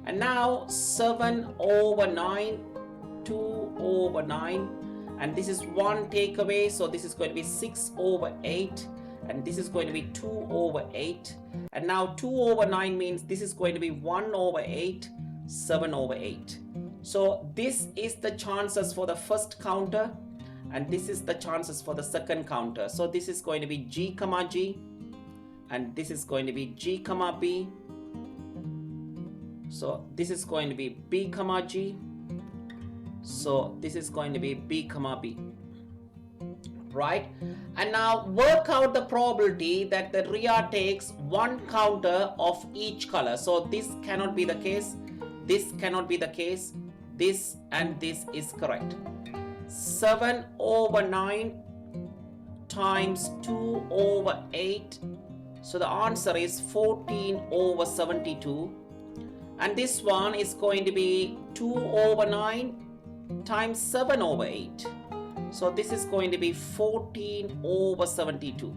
And now 7 over 9, 2 over 9, and this is one takeaway, so this is going to be 6 over 8, and this is going to be 2 over 8. And now 2 over 9 means this is going to be 1 over 8, 7 over 8. So this is the chances for the first counter, and this is the chances for the second counter. So this is going to be G comma G, and this is going to be G comma B. So this is going to be B comma G. So this is going to be B comma B. Right? And now work out the probability that the RIA takes one counter of each color. So this cannot be the case. This cannot be the case. This and this is correct. 7 over 9 times 2 over 8. So the answer is 14 over 72. And this one is going to be 2 over 9 times 7 over 8. So this is going to be 14 over 72.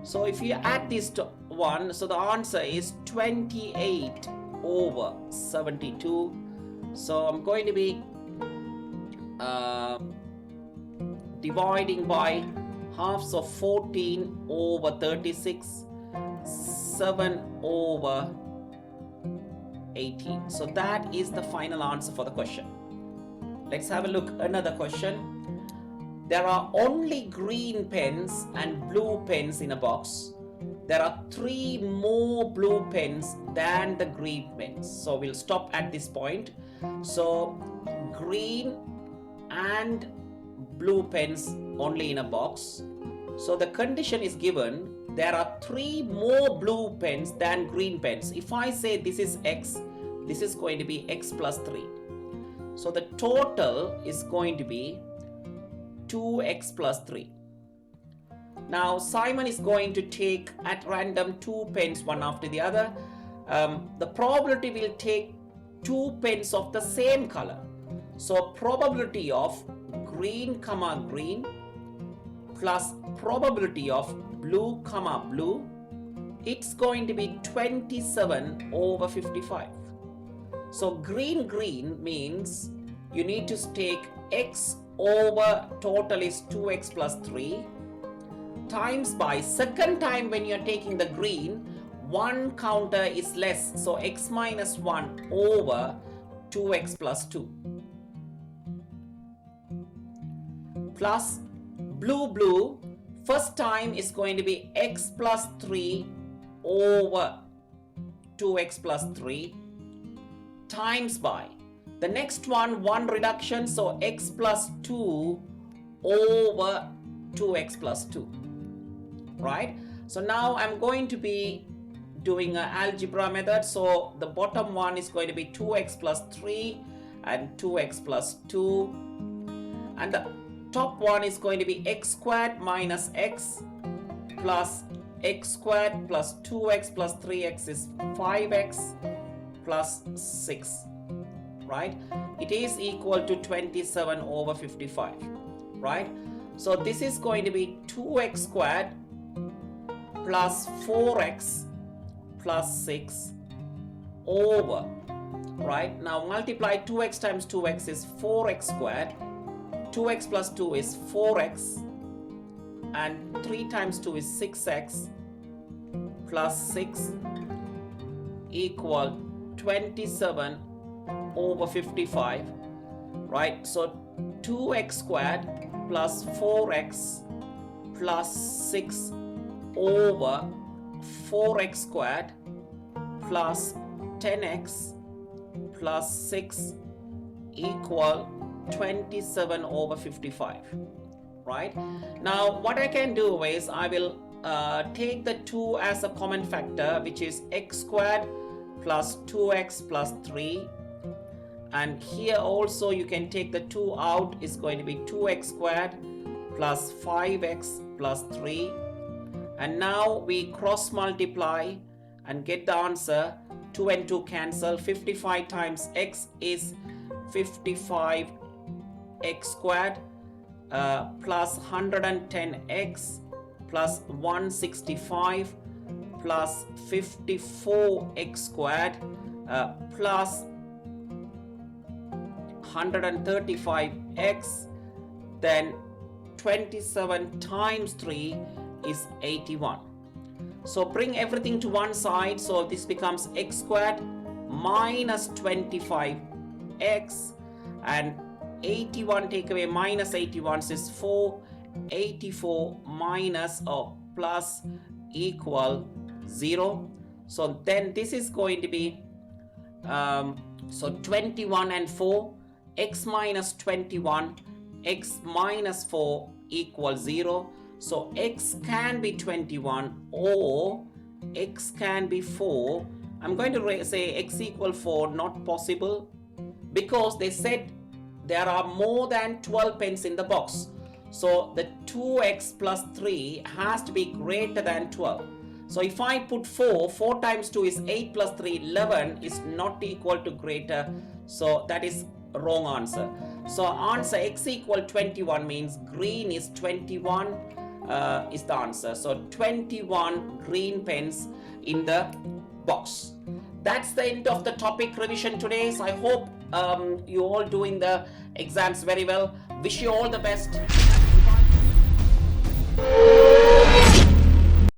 So if you add this to 1, so the answer is 28 over 72. So I'm going to be dividing by halves of 14 over 36, 7 over 18. So that is the final answer for the question. Let's have a look another question. There are only green pens and blue pens in a box. There are 3 more blue pens than the green pens. So we'll stop at this point. So green and blue pens only in a box. So the condition is given, there are 3 more blue pens than green pens. If I say this is X, this is going to be X plus 3. So the total is going to be 2x plus 3. Now Simon is going to take at random 2 pens one after the other. The probability will take 2 pens of the same color. So probability of green comma green plus probability of blue comma blue, it's going to be 27 over 55. So green means you need to take x over total is 2x plus 3 times by second time when you're taking the green, one counter is less, so x minus 1 over 2x plus 2 plus blue, first time is going to be x plus 3 over 2x plus 3 times by the next one reduction, so x plus 2 over 2x plus 2, right? So now I'm going to be doing an algebra method. So the bottom one is going to be 2x plus 3 and 2x plus 2, and the top one is going to be x squared minus x plus x squared plus 2x plus 3x is 5x plus 6, right? It is equal to 27 over 55, right? So this is going to be 2x squared plus 4x plus 6 over, right? Now multiply 2x times 2x is 4x squared, 2x plus 2 is 4x, and 3 times 2 is 6x plus 6 equal 27 over 55, right? So 2x squared plus 4x plus 6 over 4x squared plus 10x plus 6 equal 27 over 55, right? Now what I can do is I will take the 2 as a common factor, which is x squared plus 2x plus 3, and here also you can take the 2 out, is going to be 2x squared plus 5x plus 3, and now we cross multiply and get the answer. 2 and 2 cancel. 55 times x is 55 x squared. plus 110x plus 165 plus 54x squared plus 135x, then 27 times 3 is 81. So bring everything to one side, so this becomes x squared minus 25x, and 81 take away minus 81 is 4, 84 minus or plus equal 0. So then this is going to be so 21 and 4, x minus 21, x minus 4 equals 0. So x can be 21 or x can be 4. I'm going to say x equal 4, not possible, because they said there are more than 12 pence in the box. So the 2x plus 3 has to be greater than 12. So if I put 4 times 2 is 8 plus 3, 11 is not equal to greater. So that is wrong answer. So answer x equal 21 means green is 21 is the answer. So 21 green pens in the box. That's the end of the topic revision today. So I hope you all doing the exams very well. Wish you all the best.